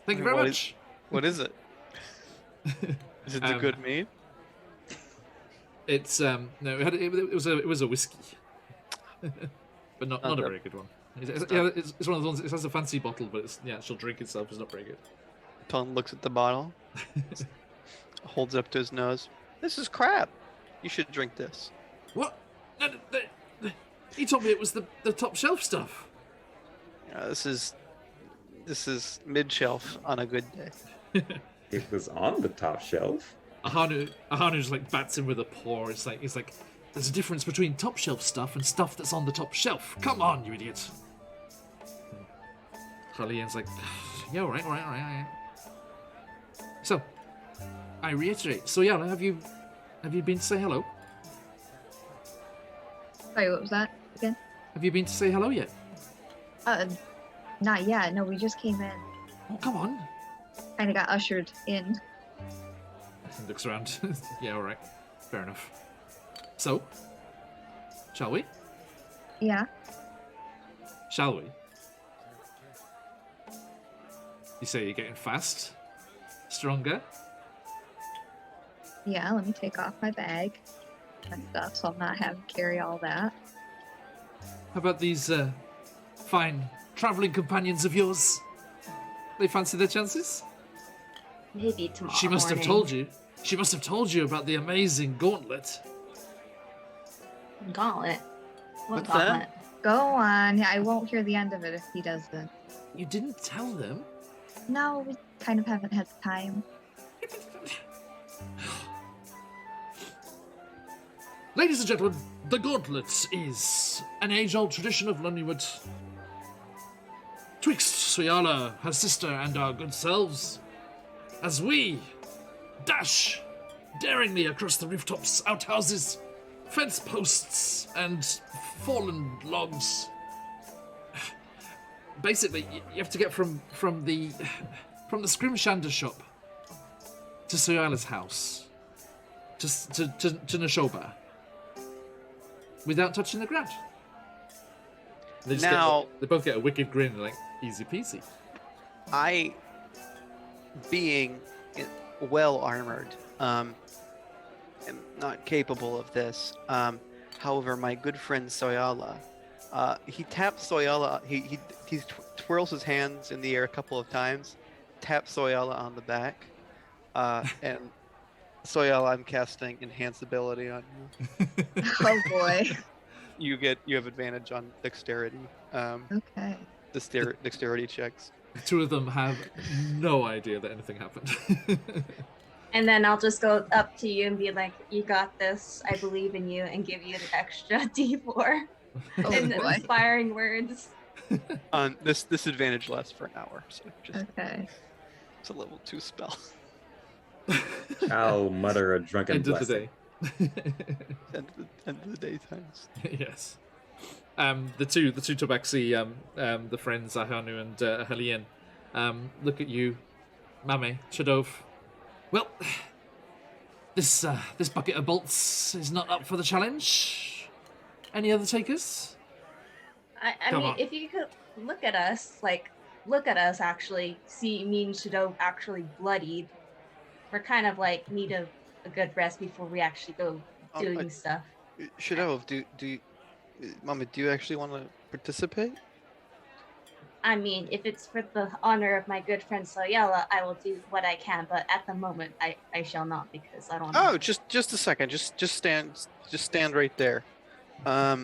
Thank you very What much. What is it? Is it the good mead? It's no, it was a whiskey, but not a very good one. It's one of the ones. It has a fancy bottle, but she'll drink itself. It's not very good. Ton looks at the bottle, holds it up to his nose. This is crap. You should drink this. What? No, he told me it was the top shelf stuff. This is mid shelf on a good day. It was on the top shelf. Ahanu just like bats him with a paw. It's like there's a difference between top shelf stuff and stuff that's on the top shelf. Come on, you idiot. Halian's like, yeah, all right. So, I reiterate. So yeah, have you been to say hello? Sorry, what was that again? Have you been to say hello yet? Not yet. No, we just came in. Oh, come on. Kind of got ushered in. He looks around. Yeah, all right. Fair enough. So, shall we? Yeah. Shall we? You say you're getting fast? Stronger? Yeah, let me take off my bag and stuff so I'm not having to carry all that. How about these fine travelling companions of yours? They fancy their chances? Maybe tomorrow She must have morning. told you. She must have told you about the amazing gauntlet. Gauntlet. What What's that? gauntlet? Go on. I won't hear the end of it if he doesn't. You didn't tell them? No, we kind of haven't had the time. Ladies and gentlemen, the gauntlet is an age-old tradition of Lonelywood. Twixt Suyala, her sister, and our good selves, as we dash daringly across the rooftops, outhouses, fence posts, and fallen logs. Basically, you have to get from the Scrimshander shop to Suyala's house to Nashoba without touching the ground. They they both get a wicked grin, like easy peasy. I, being well armored, am not capable of this. However, my good friend Soyala, he taps Soyala. He twirls his hands in the air a couple of times, taps Soyala on the back, and Soyala, I'm casting enhance ability on you. Oh boy. You have advantage on dexterity. Okay. Dexterity checks. The two of them have no idea that anything happened. And then I'll just go up to you and be like, "You got this. I believe in you," and give you an extra D4 Oh and boy. inspiring words. This advantage lasts for an hour, so just Okay. it's a level 2 spell. I'll mutter a drunken End of the blessing. day. End of the day times. Yes. The two Tabaxi, the friends Ahanu and Halian, look at you, Mame, Chadov. Well, this bucket of bolts is not up for the challenge. Any other takers? I Come mean, on. if you could look at us actually, see me and Shadow actually bloodied. We're kind of like need a good rest before we actually go doing stuff. Shadov, Mama, do you actually want to participate? I mean, if it's for the honor of my good friend Soyala, I will do what I can. But at the moment, I shall not because I don't. Oh, just a second. Just stand right there. Yeah,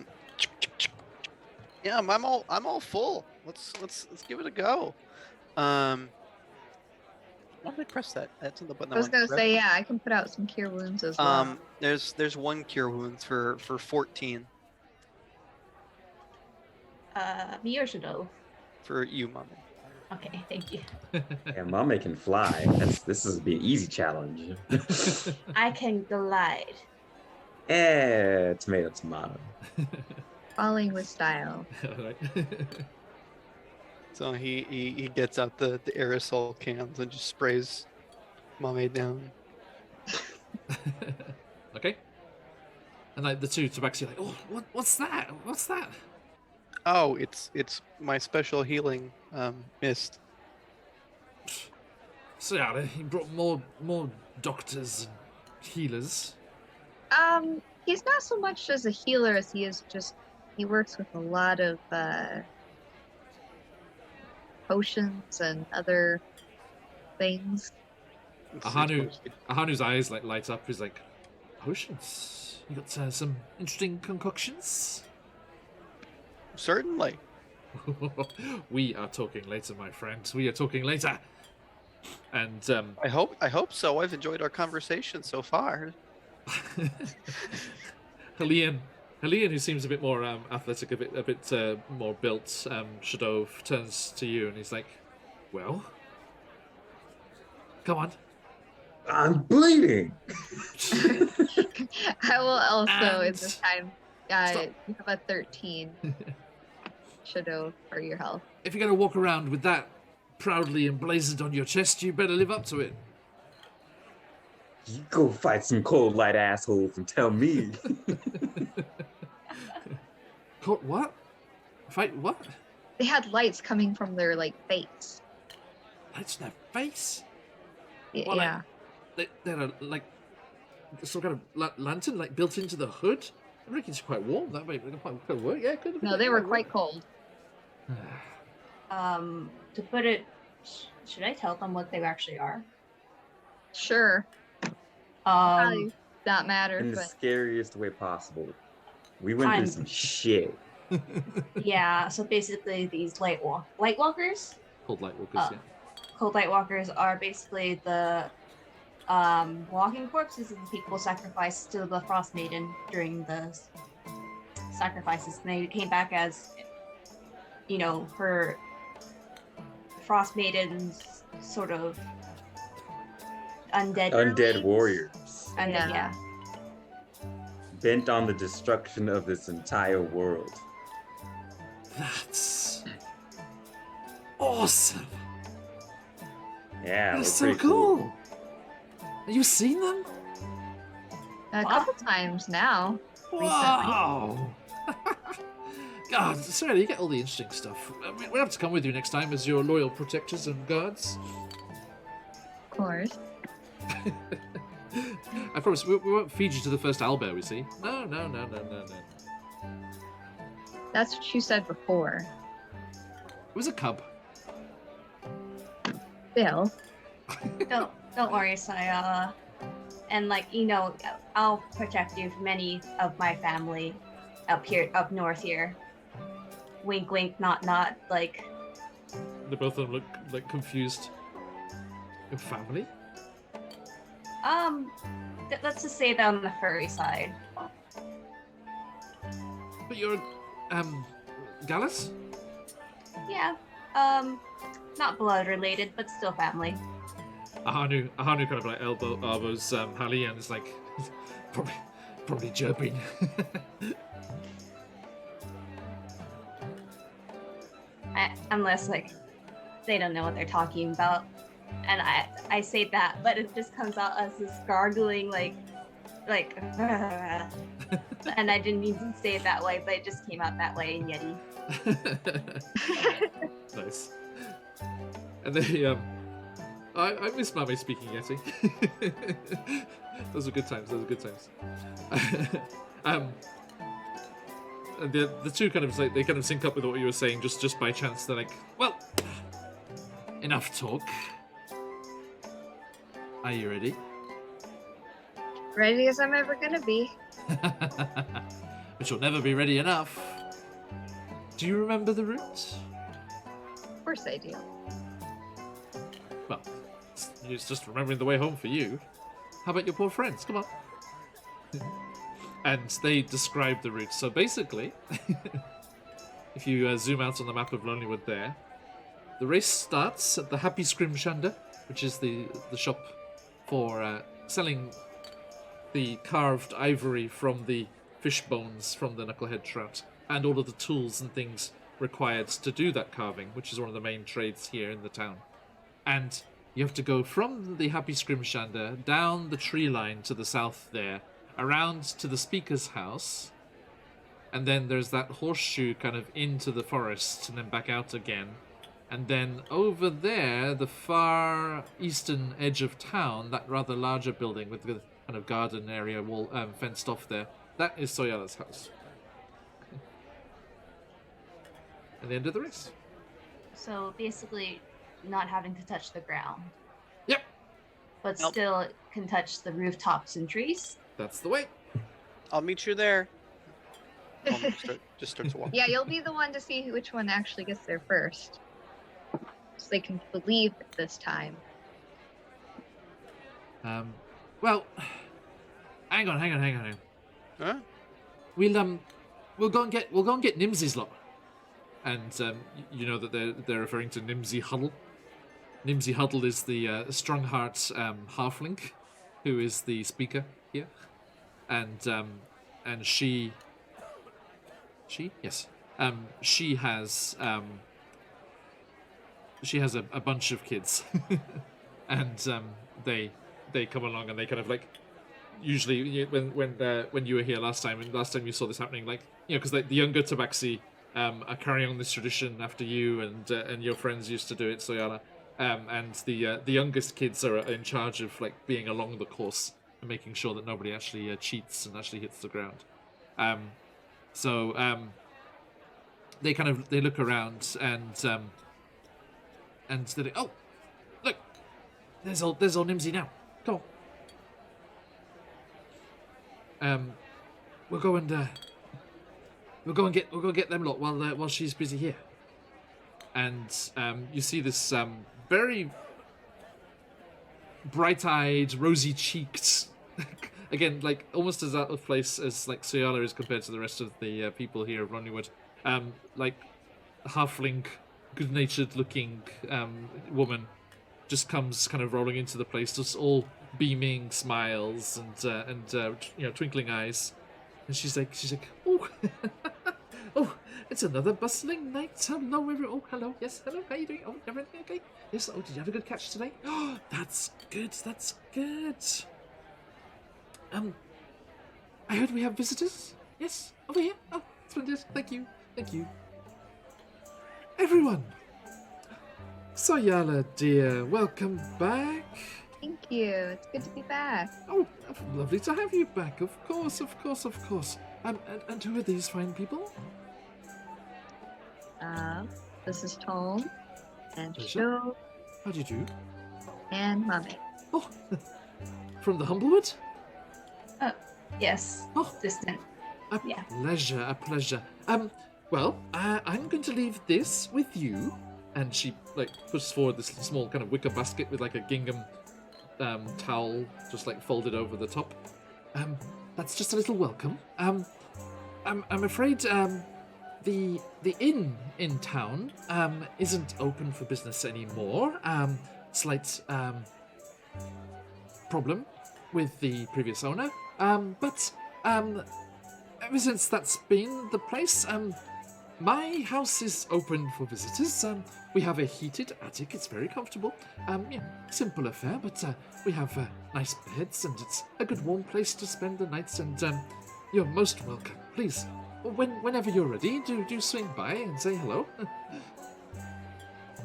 I'm all full. Let's give it a go. Why did I press that? That's on the button. I was gonna say, yeah, I can put out some cure wounds as well. There's one cure wounds for 14 Me or Shadow? for you, Mama. Okay, thank you. Yeah, Mame can fly. This is be an easy challenge. I can glide. Tomato. Falling with style. Right. So he gets out the aerosol cans and just sprays Mame down. Okay. And like the two tabaxi are like, oh, what's that? What's that? Oh, it's my special healing mist. So yeah, he brought more doctors and healers. He's not so much as a healer as he is just he works with a lot of potions and other things. Ahanu's eyes like light up. He's like, potions? You got some interesting concoctions? Certainly. We are talking later, my friend. We are talking later. And I hope so. I've enjoyed our conversation so far. Helene, who seems a bit more athletic, a bit more built, Shadov turns to you and he's like, "Well, come on." I'm bleeding. I will also in And- this time. Stop. You have a 13 shadow for your health. If you're gonna walk around with that proudly emblazoned on your chest, you better live up to it. You go fight some cold light assholes and tell me. What? Fight what? They had lights coming from their like face. Lights in their face? Y- Well, yeah. They're like some kind of lantern like built into the hood. I reckon it's quite warm. That might quite work. Yeah, could have No, they were quite cold. To put it, should I tell them what they actually are? Sure. Probably not matter, In the but scariest way possible. We went through Fine. some shit. Yeah, so basically these light walkers, Cold light walkers. Yeah. cold light walkers are basically the walking corpses of the people sacrificed to the Frostmaiden during the sacrifices. And they came back as, you know, her Frostmaiden's sort of undead Undead warriors. And Yeah. yeah. Bent on the destruction of this entire world. That's awesome. Yeah, That's we're so pretty cool. Have you seen them? a couple times now. Wow. God, sorry, you get all the interesting stuff. We'll have to come with you next time as your loyal protectors and guards. Of course. I promise, we won't feed you to the first owlbear we see. No. That's what you said before. It was a cub. Bill. Don't worry, Sayala. And like, you know, I'll protect you from any of my family up north here. Wink wink, not like They both of them look like confused. Your family? let's just say that on the furry side. But you're, Gallus? Yeah. Not blood related, but still family. Ahanu kind of like elbows Hallie and is like, probably chirping. Unless like they don't know what they're talking about. And I say that, but it just comes out as this gargling like and I didn't mean to say it that way, but it just came out that way in Yeti. Nice. And they I miss Mame speaking Yeti. Those were good times. And the two kind of like they kind of sync up with what you were saying just by chance. They're like, well, enough talk. Are you ready? Ready as I'm ever gonna be. But you'll never be ready enough. Do you remember the route? Of course I do. Well, it's just remembering the way home for you. How about your poor friends? Come on. And they describe the route. So basically, if you zoom out on the map of Lonelywood there, the race starts at the Happy Scrimshander, which is the shop for selling the carved ivory from the fish bones from the knucklehead trout, and all of the tools and things required to do that carving, which is one of the main trades here in the town. And You have to go from the Happy Scrimshander down the tree line to the south there, around to the speaker's house, and then there's that horseshoe kind of into the forest and then back out again. And then over there, the far eastern edge of town, that rather larger building with the kind of garden area wall fenced off there, that is Soyala's house. And the end of the race. So basically, not having to touch the ground. Yep. But Nope. still can touch the rooftops and trees. That's the way. I'll meet you there. Just start to walk. Yeah, you'll be the one to see which one actually gets there first. So they can believe it this time. Well, hang on. Huh? We'll go and get Nimsy's lot. And you know that they're referring to Nimsy Huddle. Nimsy Huddle is the Strongheart halfling, who is the speaker here, and she yes, she has a bunch of kids, and they come along and they kind of like, usually when you were here last time you saw this happening, like, you know, because the younger Tabaxi are carrying on this tradition after you, and your friends used to do it, Soyala, and the youngest kids are in charge of like being along the course and making sure that nobody actually cheats and actually hits the ground. So they look around and they're like, oh, look, there's old Nimsy now. Come on. We'll go and get them lot while she's busy here. And you see this very bright-eyed, rosy-cheeked, again, like almost as out of place as like Soyala is compared to the rest of the people here of Ronnywood. Like halfling, good-natured-looking woman just comes kind of rolling into the place, just all beaming smiles and you know, twinkling eyes, and she's like, oh, oh, it's another bustling night. Hello, everyone. Oh, hello. Yes, hello. How you doing? Oh, everything okay? Yes. Oh, did you have a good catch today? Oh, that's good. That's good. I heard we have visitors. Yes, over here. Oh, splendid. Thank you. Thank you. Everyone. Soyala, dear, welcome back. Thank you. It's good to be back. Oh, lovely to have you back. Of course. And who are these fine people? This is Tone and Pleasure. Sho How do you do? and Mummy. Oh, from the Humblewood? Yes. Oh, Distant. a Yeah. pleasure, a pleasure. Well, I'm going to leave this with you. And she like pushes forward this small kind of wicker basket with like a gingham towel just like folded over the top. That's just a little welcome. I'm afraid the inn in town isn't open for business anymore. Slight problem with the previous owner. But ever since that's been the place, my house is open for visitors. We have a heated attic. It's very comfortable. Yeah, simple affair, but we have nice beds, and it's a good warm place to spend the nights. And you're most welcome. Please, whenever you're ready, do swing by and say hello.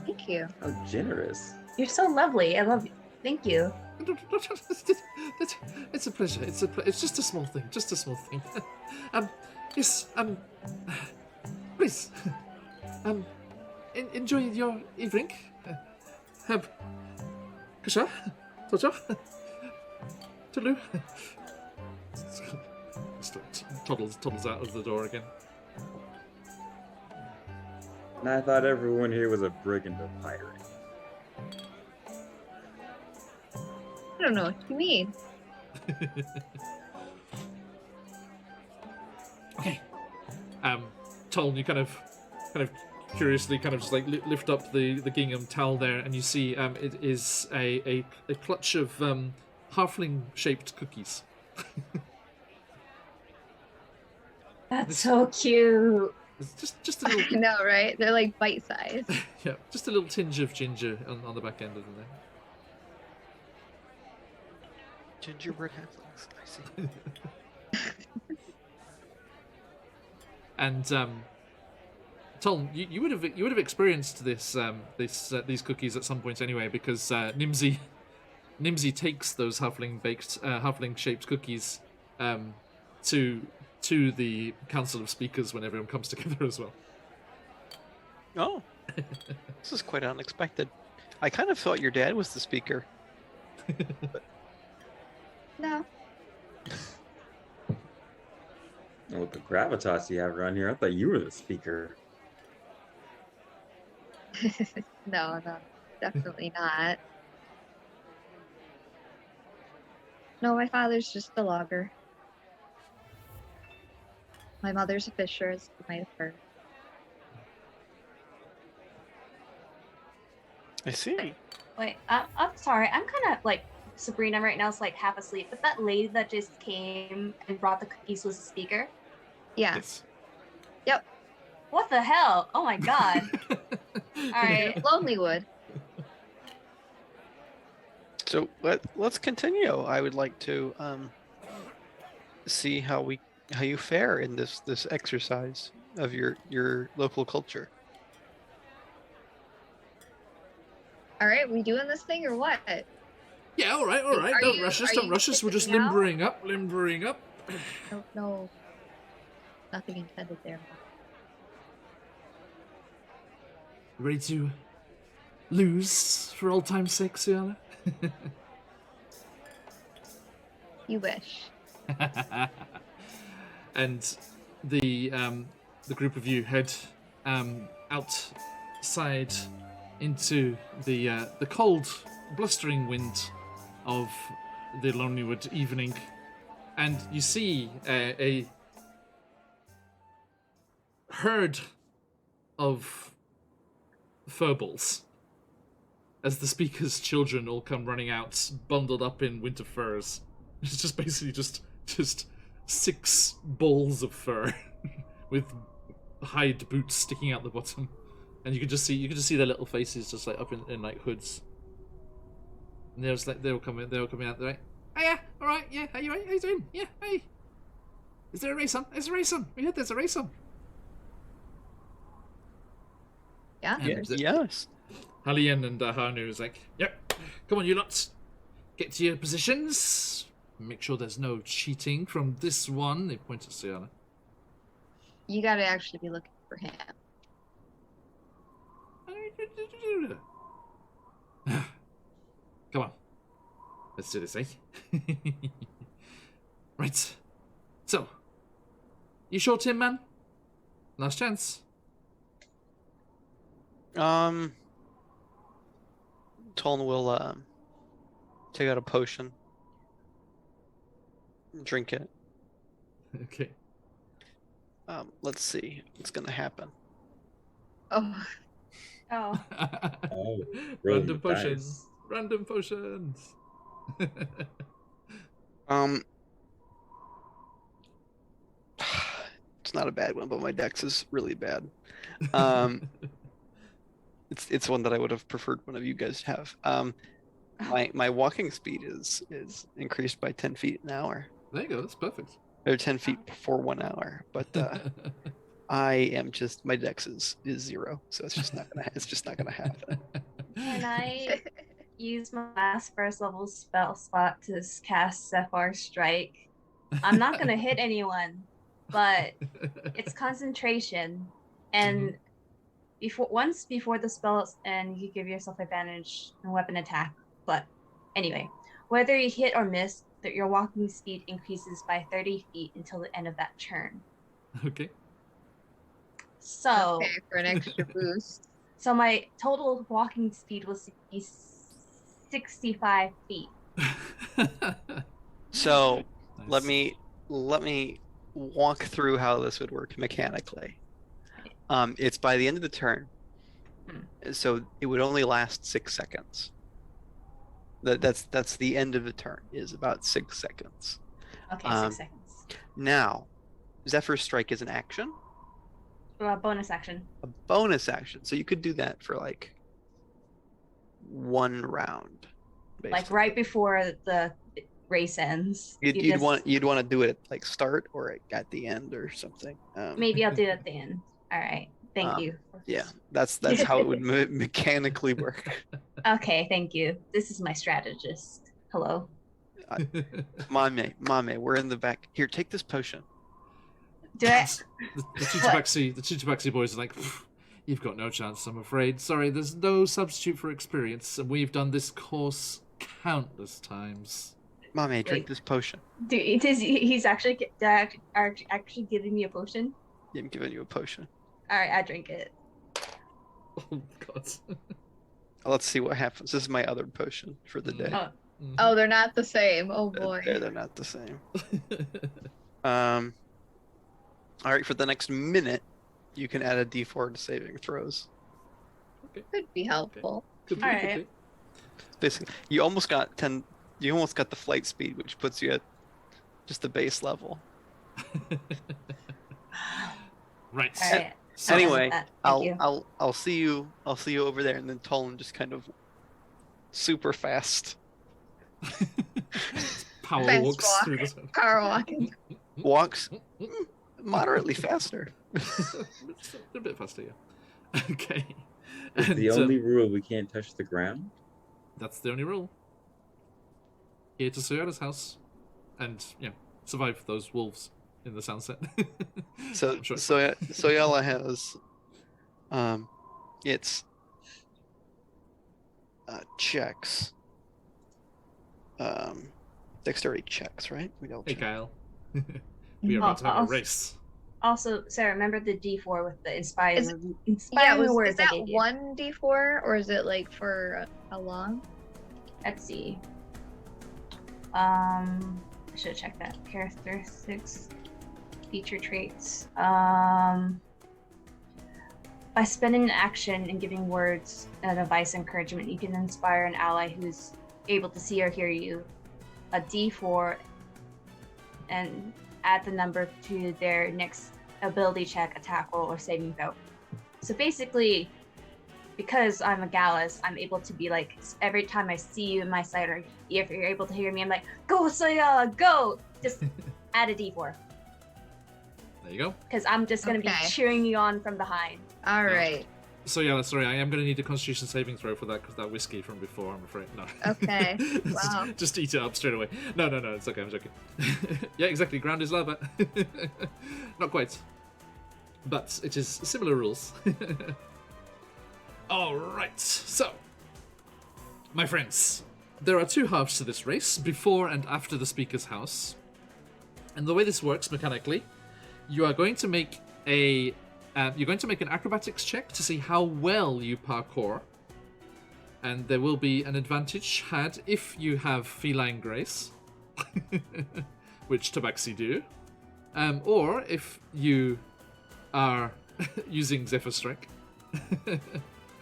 Thank you. How generous. You're so lovely. I love you. Thank you. It's a pleasure. It's just a small thing. Just a small thing. Yes. Please. Enjoy your evening. Kasha, Tojo, Tulu. Toddles out of the door again. And I thought everyone here was a brigand or pirate. I don't know what you mean. Okay. Toln, you kind of curiously just like lift up the gingham towel there, and you see it is a clutch of halfling shaped cookies. That's so cute. It's just a little I know, right? They're like bite sized. yeah, just a little tinge of ginger on the back end of them there. Gingerbread halflings. I see. And Tom, you would have experienced these cookies at some point anyway, because Nimsy takes those halfling shaped cookies to the council of speakers when everyone comes together as well. Oh, this is quite unexpected. I kind of thought your dad was the speaker. No. With the gravitas you have around here, I thought you were the speaker. No, definitely not. No, my father's just a logger. My mother's a fisher, as you might have heard. I see. Wait, I'm sorry. I'm kind of like Sabrina right now is like half asleep. But that lady that just came and brought the cookies was the speaker. Yeah. Yes. Yep. What the hell? Oh my god. All right. Lonelywood. So let's continue. I would like to see how you fare in this exercise of your local culture. All right, we doing this thing or what? Yeah, all right. Are Don't you- rush us. are Don't you rush us. We're just kissing me now? limbering up. No. Nothing intended there. Ready to lose for old time's sake, Sienna? You wish. And the group of you head outside into the cold, blustering wind of the Lonelywood evening, and you see a herd of furballs as the speaker's children all come running out, bundled up in winter furs. It's just basically just 6 balls of fur with hide boots sticking out the bottom, and you can just see their little faces just like up in like hoods. And they're just like they're all coming out. They're like, "Oh yeah, all right, yeah, how you doing? Yeah, hey, is there a race on? There's a race on. We heard there's a race on." Yeah. And Yes. Halian and Hanu is like, "Yep, come on, you lot, get to your positions. Make sure there's no cheating from this one." They point at Sienna. You gotta actually be looking for him. Come on, let's do this, eh? Right. So, you sure, Tim, man? Last chance. Toln will take out a potion, drink it. Okay. Let's see what's gonna happen. Oh, Oh. Oh, Random roll the potions. dice. Random potions. It's not a bad one, but my dex is really bad. It's one that I would have preferred one of you guys to have. My walking speed is increased by 10 feet an hour. There you go. That's perfect. Or 10 feet for 1 hour, but I am just my dex is 0, so it's just not gonna happen. Can I use my last first level spell slot to cast Zephyr Strike? I'm not gonna hit anyone, but it's concentration, and before the spell, and you give yourself advantage in weapon attack. But anyway, whether you hit or miss, that your walking speed increases by 30 feet until the end of that turn. Okay. So, okay, for an extra boost. so my total walking speed will be 65 feet. So Nice. let me walk through how this would work mechanically. It's by the end of the turn, so it would only last 6 seconds. That's the end of the turn, is about 6 seconds. Okay, 6 seconds. Now, Zephyr Strike is an action, Bonus action. a bonus action, so you could do that for like 1 round. Like basically. right before the race ends. You'd just- want to do it at like start or at the end or something. Maybe I'll do it at the end. All right. Thank Um, you. Yeah, that's how it would mechanically work. Okay, thank you. This is my strategist. Hello. Mame, we're in the back. Here, take this potion. Do I? The Chichibaxi boys are like, you've got no chance, I'm afraid. Sorry, there's no substitute for experience, and we've done this course countless times. Mame, drink this potion. Dude, he's actually giving me a potion. I'm giving you a potion. All right, I drink it. Oh god. Let's see what happens. This is my other potion for the day. Oh. Oh, they're not the same. Oh boy. They're not the same. All right, for the next minute, you can add a D4 to saving throws. Could be helpful. Could be, Alright. could Basically, you almost got 10. You almost got the flight speed, which puts you at just the base level. be. Right. All right. So, Anyway, Thank you. I'll see you over there, and then Tolan just kind of super fast power Fast walks walk. through the Power walking. walks moderately faster. a bit faster, yeah. Okay. It's the only rule we can't touch the ground. That's the only rule. Here to Soyada's house, and survive those wolves in the sunset. So I'm sure it's Soyala has it's checks, dexterity checks, right? Hey Kyle, we are about to have a race. Also, Sarah, remember the D4 with the inspiring Yeah, words is I that gave you? 1d4 or is it like for how long? Let's see. I should have checked that. Characteristics, feature traits. By spending an action and giving words and advice, encouragement, you can inspire an ally who's able to see or hear you. A D4 and add the number to their next ability check, attack roll, or saving throw. So basically, because I'm a Gallus, I'm able to be like, every time I see you in my sight, or if you're able to hear me, I'm like, go Soyala, go! Just add a D4. There you go. Because I'm just going to Okay. be cheering you on from behind. All right. Soyala, sorry, I am going to need a Constitution saving throw for that because that whiskey from before. I'm afraid no. Okay. Wow. Just eat it up straight away. No, it's okay. I'm joking. Yeah, exactly. Ground is lava. Not quite, but it is similar rules. All right. So, my friends, there are two halves to this race: before and after the speaker's house. And the way this works mechanically, you are going to make an acrobatics check to see how well you parkour, and there will be an advantage had if you have feline grace, which Tabaxi do, or if you are using Zephyr Strike.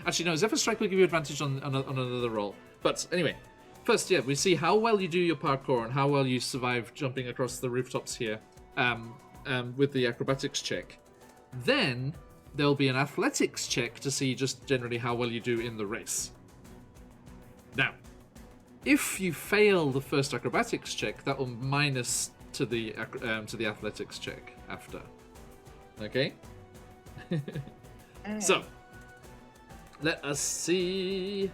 Actually, no, Zephyr Strike will give you advantage on another roll. But anyway, first, we see how well you do your parkour and how well you survive jumping across the rooftops here with the acrobatics check. Then there'll be an athletics check to see just generally how well you do in the race. Now, if you fail the first acrobatics check, that will minus to the athletics check after. Okay? So, let us see.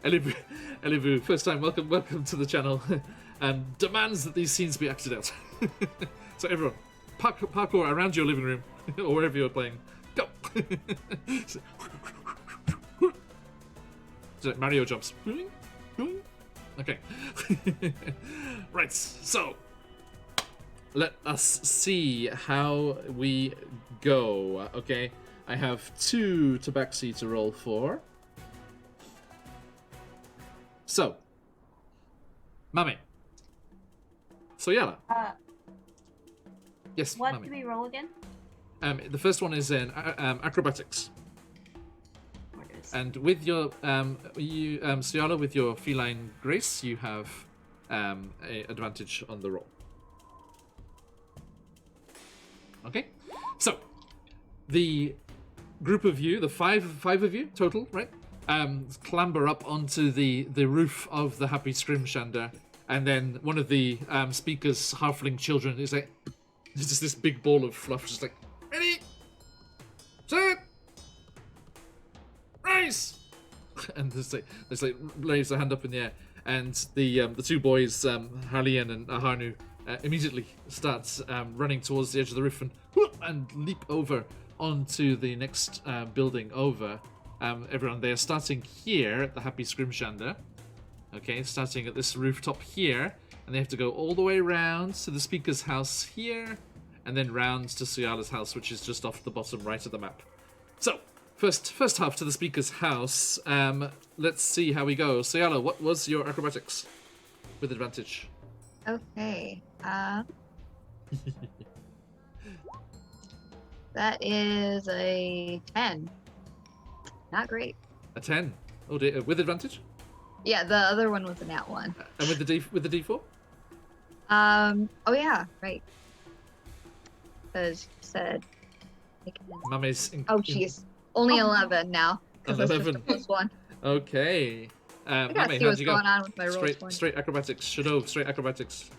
Elivu, first time, welcome to the channel. Demands that these scenes be acted out. So everyone, parkour around your living room or wherever you're playing. Go! So Mario jumps. Okay. Right, so let us see how we go. Okay, I have 2 Tabaxi to roll for. So, Mame. Soyala. Yes, What Mame. do we roll again? The first one is in acrobatics, Where is- and with your Soyala, with your feline grace, you have a advantage on the roll. Okay, so the group of you, the five of you total, right? clamber up onto the roof of the Happy Scrimshander, and then one of the speaker's halfling children is like, it's just this big ball of fluff, just like, ready, set, rise, and there's like raise their hand up in the air, and the two boys, Halian and Ahanu, immediately starts running towards the edge of the roof and leap over onto the next building over. Everyone, they are starting here at the Happy Scrimshander. Okay, starting at this rooftop here, and they have to go all the way around to the speaker's house here, and then round to Soyala's house, which is just off the bottom right of the map. So, first half to the speaker's house. Let's see how we go. Soyala, what was your acrobatics with advantage? Okay. That is a 10. Not great. A 10. Oh dear, with advantage? Yeah, the other one was a nat 1. And with the D4? Oh yeah, right. Because you said... Mame's Oh jeez. Only 11 now. Because that's just a 11. +1. Okay. I gotta Mame, see how'd what's you go? going on with my rolls. Straight acrobatics. Shadow, straight acrobatics.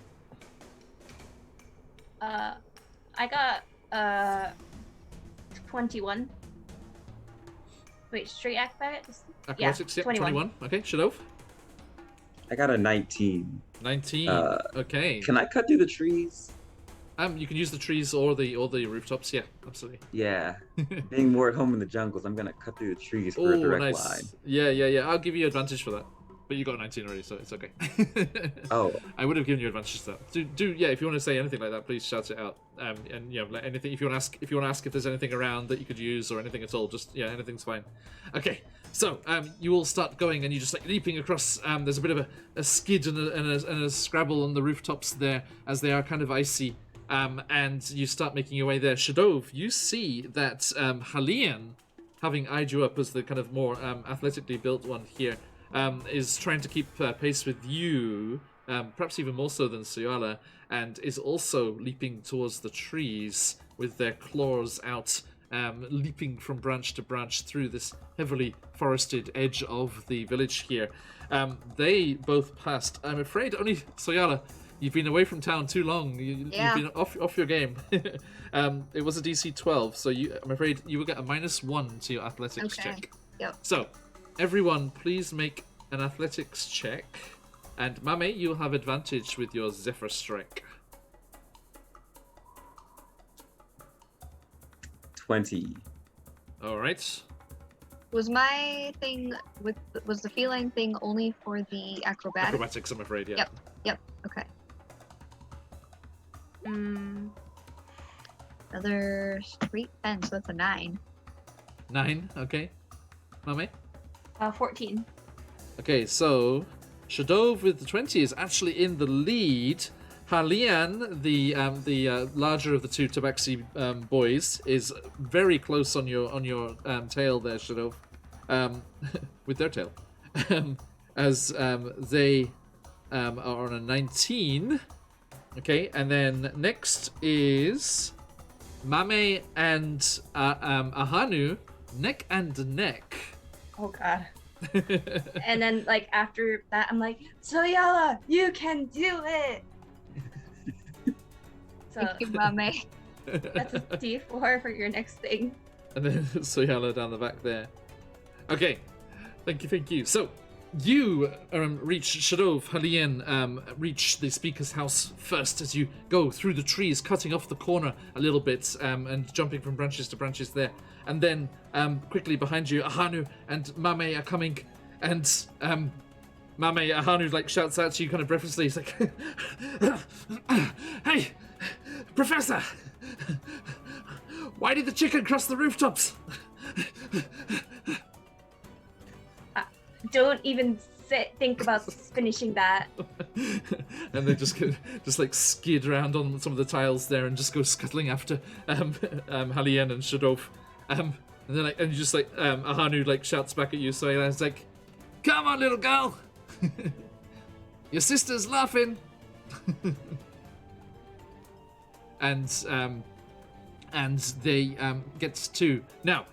I got 21. Wait, straight acrobatics? Acrobatics, Yeah, yep, 21. Okay, Shadow. I got a 19. 19. Okay. Can I cut through the trees? You can use the trees or the rooftops. Yeah, absolutely. Yeah. Being more at home in the jungles, I'm gonna cut through the trees for a direct nice. line. Yeah. I'll give you advantage for that. But you got 19 already, so it's okay. Oh. I would have given you advantage to that. Yeah. If you want to say anything like that, please shout it out. And let anything. If you want to ask if there's anything around that you could use or anything at all, just anything's fine. Okay. So you all start going, and you just like leaping across. There's a bit of a skid and a scrabble on the rooftops there, as they are kind of icy. And you start making your way there. Shadov, you see that Halian, having eyed you up as the kind of more athletically built one here, is trying to keep pace with you, perhaps even more so than Soyala, and is also leaping towards the trees with their claws out, leaping from branch to branch through this heavily forested edge of the village here. They both passed. I'm afraid only Soyala. You've been away from town too long. You've been off your game. It was a DC 12, so I'm afraid you will get a -1 to your athletics check. Yep. So, everyone, please make an athletics check. And Mame, you'll have advantage with your Zephyr Strike. 20. All right. Was my thing was the feline thing only for the acrobatics? Acrobatics, I'm afraid, yeah. Yep. Okay. Another straight 10, so that's a 9. 9, okay. Mame? 14. Okay, so Shadov with the 20 is actually in the lead. Halian, the larger of the two Tabaxi boys, is very close on your tail there, Shadov, with their tail, as they are on a 19. Okay, and then next is Mame and Ahanu, neck and neck. Oh god. And then like after that I'm like, Soyala, you can do it. So Thank you, Mame. that's a D4 for your next thing. And then Soyala down the back there. Okay, thank you. So, you reach Shadov, Halian, reach the speaker's house first as you go through the trees, cutting off the corner a little bit and jumping from branches to branches there. And then quickly behind you, Ahanu and Mame are coming, and Ahanu like shouts out to you kind of breathlessly. He's like, "Hey, Professor! Why did the chicken cross the rooftops?" Don't even think about finishing that. And they just like skid around on some of the tiles there and just go scuttling after Halian and Shadov. And then and just like Ahanu like shouts back at you, so it's like, "Come on, little girl, your sister's laughing." and they get to now.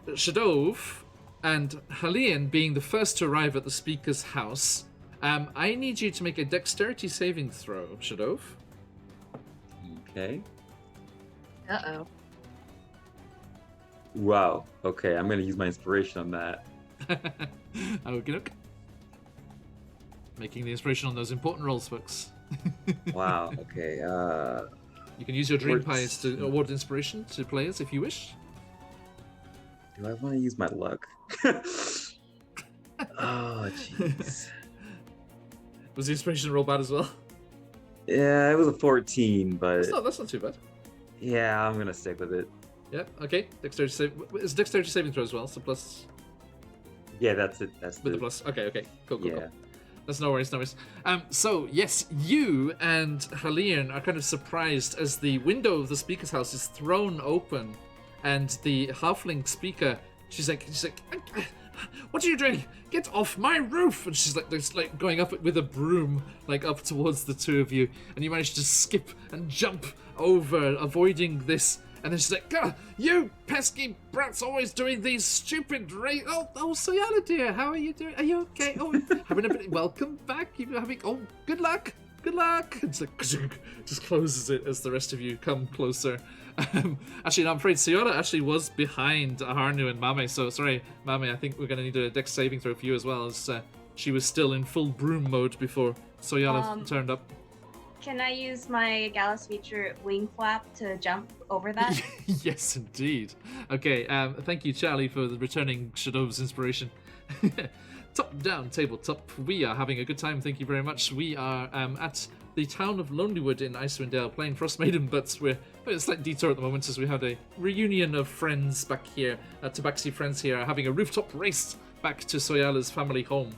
Shadov, And Halian, being the first to arrive at the speaker's house, I need you to make a dexterity saving throw, Shadov. Okay. Uh-oh. Wow. Okay, I'm gonna use my inspiration on that. Okey-doke. Making the inspiration on those important rolls, folks. Wow. Okay. You can use your dream Works. pies to award inspiration to players if you wish. Do I want to use my luck? Oh, jeez. Was the inspiration roll bad as well? Yeah, it was a 14, but That's not too bad. yeah, I'm gonna stick with it. Yeah, okay. Dexterity save. It's dexterity saving throw as well, so plus Yeah, that's it. That's with the plus. Okay. Cool. Yeah. That's no worries. So yes, you and Halian are kind of surprised as the window of the speaker's house is thrown open, and the halfling speaker, she's like, "What are you doing? Get off my roof!" And she's like going up with a broom, like up towards the two of you, and you manage to skip and jump over, avoiding this. And then she's like, "God, you pesky brats, always doing these stupid Oh, Soyala dear, how are you doing? Are you okay? Oh, having a bit. Welcome back. You're having. Oh, good luck. Good luck." And it's like just closes it as the rest of you come closer. Actually, no, I'm afraid Soyala actually was behind Aharnu and Mame. So sorry, Mame. I think we're gonna need a dex saving throw for you as well, as she was still in full broom mode before Soyala turned up. Can I use my Gallus feature wing flap to jump over that? Yes, indeed. Okay, thank you, Charlie, for the returning Shadow's inspiration. Top-down tabletop. We are having a good time, thank you very much. We are at the town of Lonelywood in Icewind Dale playing Frostmaiden, but we're at a slight detour at the moment as we had a reunion of friends back here, Tabaxi friends here, having a rooftop race back to Soyala's family home.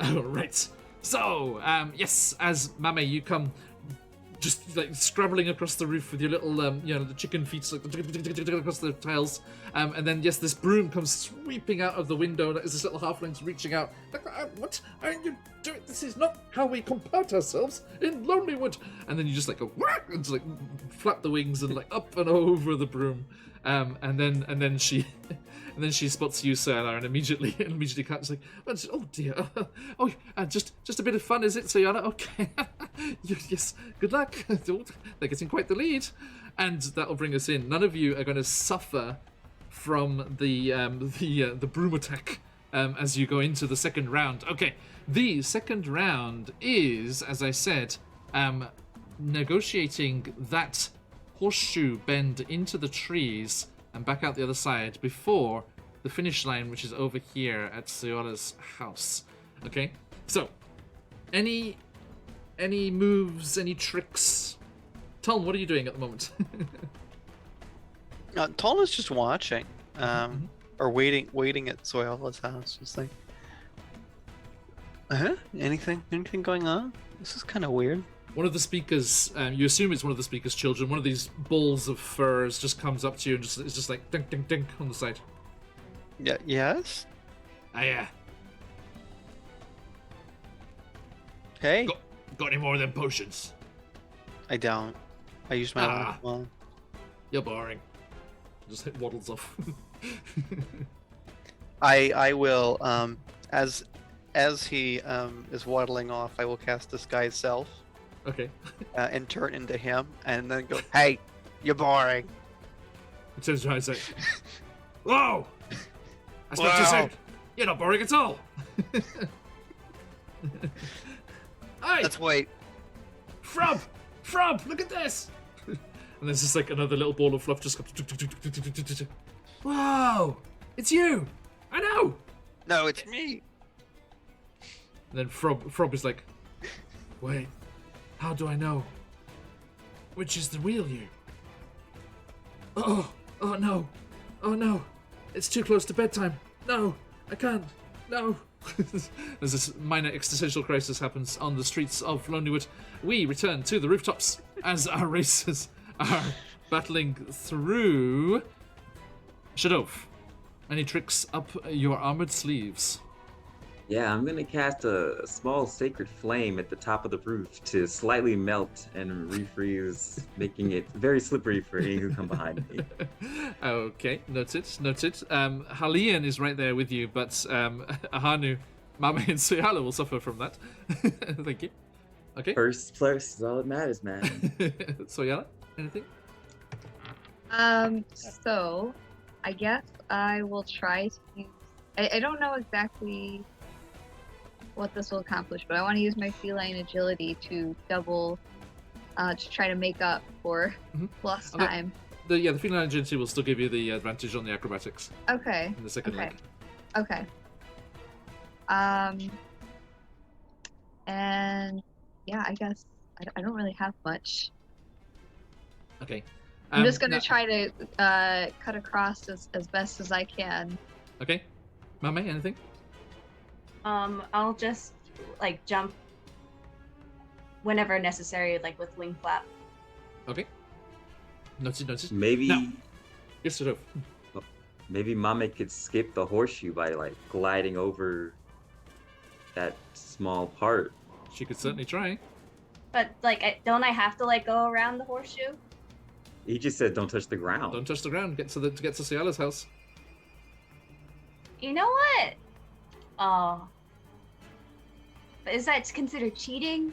Right. So, yes, as Mame, you come just like scrabbling across the roof with your little, the chicken feet like across the tiles, and then yes, this broom comes sweeping out of the window. As this little halfling's reaching out, like, "What are you doing? This is not how we comport ourselves in Lonelywood." And then you just like go whack, and just like flap the wings and like up and over the broom, and then she. And then she spots you, Sayala, and immediately can't like, "Oh dear, just a bit of fun, is it, Sayala? Okay, yes, good luck. They're getting quite the lead, and that'll bring us in. None of you are going to suffer from the broom attack as you go into the second round. Okay, the second round is, as I said, negotiating that horseshoe bend into the trees and back out the other side before the finish line, which is over here at Soyala's house. Okay, so any moves, any tricks? Talon, what are you doing at the moment? Talon's just watching, or waiting at Soyala's house. Just like, anything going on? This is kind of weird. One of the speakers, you assume it's one of the speaker's children, one of these balls of furs just comes up to you and is just like dink, dink, dink on the side. Yeah. Yes. Yeah. Hey. Got any more of them potions? I don't. I use my own one. You're boring. Just waddles off. I will as he is waddling off, I will cast Disguise Self. Okay. And turn into him, and then go, "Hey, you're boring." He turns around and says, "Whoa! That's what you said. You're not boring at all." Hey! Let's wait. Frub! Look at this! And there's just like another little ball of fluff just comes. Wow! It's you! I know! No, it's me. And then Frog is like, "Wait, how do I know? Which is the real you?" Oh no. It's too close to bedtime. No, I can't. No. As this minor existential crisis happens on the streets of Lonelywood, we return to the rooftops as our racers are battling through. Shadov, any tricks up your armored sleeves? Yeah, I'm gonna cast a small sacred flame at the top of the roof to slightly melt and refreeze, making it very slippery for any who come behind me. Okay, noted, noted. Halian is right there with you, but Ahanu, Mame, and Suyala will suffer from that. Thank you. Okay. First place is all that matters, man. Suyala, anything? So I guess I will try to use. I don't know exactly what this will accomplish, but I want to use my feline agility to double, to try to make up for lost Okay. time. The feline agility will still give you the advantage on the acrobatics Okay. in the second leg. Okay. And yeah, I guess I don't really have much. Okay. I'm just gonna now- try to cut across as best as I can. Okay. Mame, anything? I'll just like jump whenever necessary, like with wing flap. Okay. Noted, noted. Maybe Now- Yes, sir. maybe Mame could skip the horseshoe by like gliding over that small part. She could certainly try. But like, don't I have to like go around the horseshoe? He just said don't touch the ground. Don't touch the ground. Get to Suyala's house. You know what? Oh. But is that considered cheating?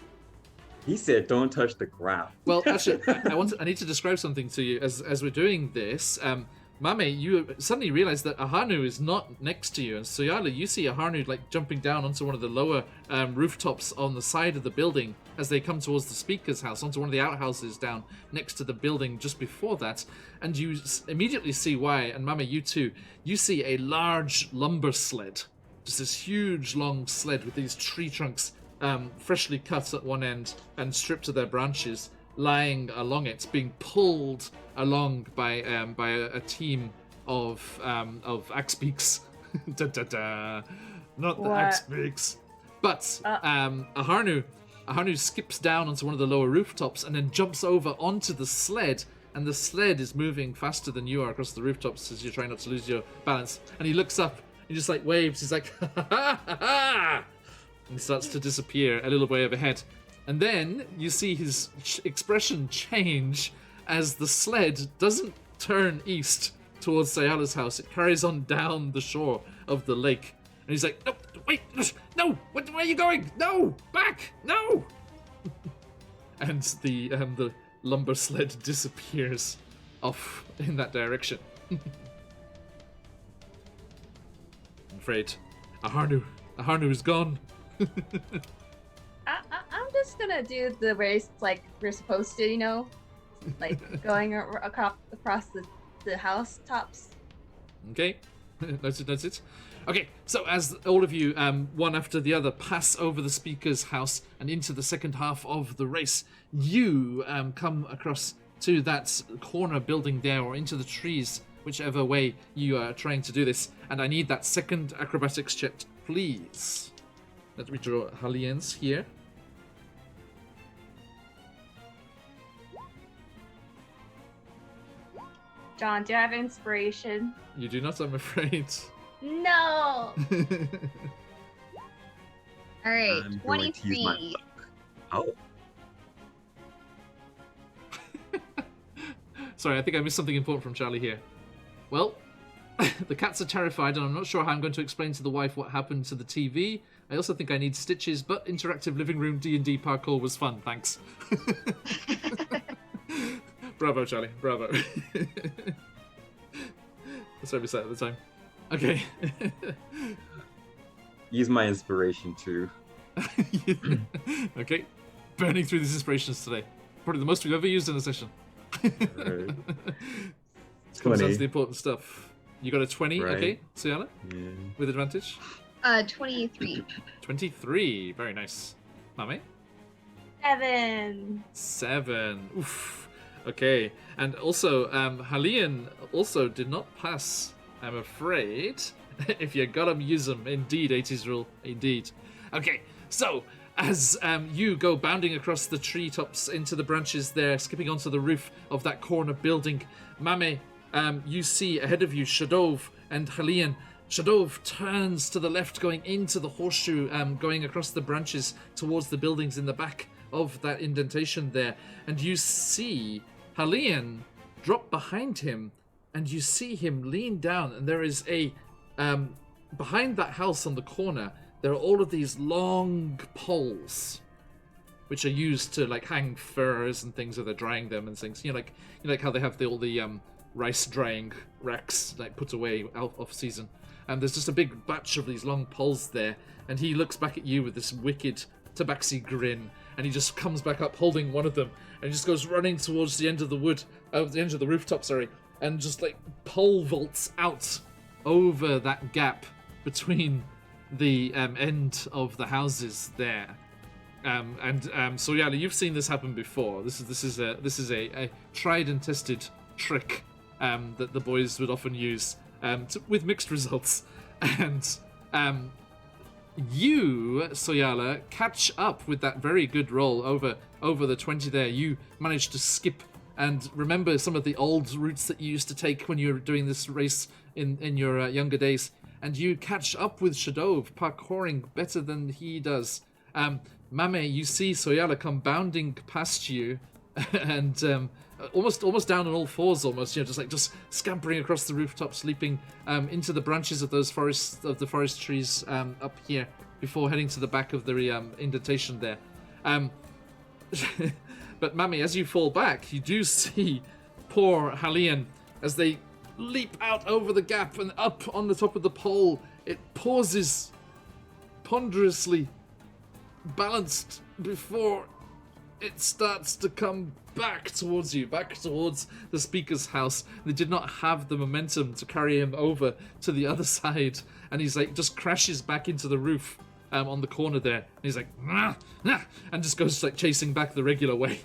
He said don't touch the ground. Well, actually, I need to describe something to you as we're doing this. Mame, you suddenly realize that Ahanu is not next to you, and Suyala, you see Ahanu like jumping down onto one of the lower rooftops on the side of the building as they come towards the speaker's house, onto one of the outhouses down next to the building just before that, and you immediately see why. And Mame, you too, you see a large lumber sled, just this huge long sled with these tree trunks freshly cut at one end and stripped of their branches, lying along it, being pulled along by a team of axe beaks. Da, da, da. Not the What? axe beaks, but Ahanu skips down onto one of the lower rooftops and then jumps over onto the sled. And the sled is moving faster than you are across the rooftops as you're trying not to lose your balance. And he looks up, he just like waves. He's like, ha ha ha ha ha! And starts to disappear a little way overhead. And then you see his expression change as the sled doesn't turn east towards Sayala's house. It carries on down the shore of the lake. And he's like, no, wait, no, where are you going? No, back, no! And the lumber sled disappears off in that direction. I'm afraid Ahanu is gone. I'm just gonna do the race like we're supposed to, you know, like going across the house tops. Okay, noted. Okay, so as all of you, one after the other, pass over the speaker's house and into the second half of the race, you come across to that corner building there or into the trees, whichever way you are trying to do this. And I need that second acrobatics check, please. Let me draw Halians here. John, do you have inspiration? You do not, I'm afraid. No. All right, I'm going to use my 23. Oh, Sorry, I think I missed something important from Charlie here. Well, the cats are terrified, and I'm not sure how I'm going to explain to the wife what happened to the TV. I also think I need stitches, but interactive living room D&D parkour was fun, thanks. Bravo, Charlie, bravo. That's what we said at the time. Okay. use my inspiration too. Okay. Burning through these inspirations today. Probably the most we've ever used in a session. Right. This comes down 20. to the important stuff. You got a 20, Right. okay, Suyala, Yeah. with advantage. 23. 23, very nice. Mame? 7. Oof. Okay, and also, Halian also did not pass, I'm afraid. If you got 'em, use 'em. Indeed, 80s rule. Indeed. Okay, so as you go bounding across the treetops into the branches there, skipping onto the roof of that corner building, Mame, you see ahead of you Shadov and Halian Shadov turns to the left, going into the horseshoe, going across the branches towards the buildings in the back of that indentation there. And you see Halian drop behind him, and you see him lean down, and there is a... behind that house on the corner, there are all of these long poles, which are used to like hang furs and things, or they're drying them and things. You know, like how they have all the rice drying racks like put away out off season. And there's just a big batch of these long poles there, and he looks back at you with this wicked tabaxi grin, and he just comes back up holding one of them, and he just goes running towards the end of the the end of the rooftop, and just like pole vaults out over that gap between the end of the houses there. So Yala, you've seen this happen before. This is a tried and tested trick that the boys would often use with mixed results. And you, Soyala, catch up with that very good roll over the 20 there. You manage to skip and remember some of the old routes that you used to take when you were doing this race in your younger days. And you catch up with Shadov, parkouring better than he does. Mame, you see Soyala come bounding past you, and almost down on all fours, just scampering across the rooftops, leaping into the branches of the forest trees up here before heading to the back of the indentation there. But Mame, as you fall back, you do see poor Halian as they leap out over the gap and up on the top of the pole. It pauses ponderously, balanced before it starts to come back towards you, back towards the speaker's house. They did not have the momentum to carry him over to the other side, and he's like just crashes back into the roof on the corner there, and he's like nah, nah, and just goes like chasing back the regular way,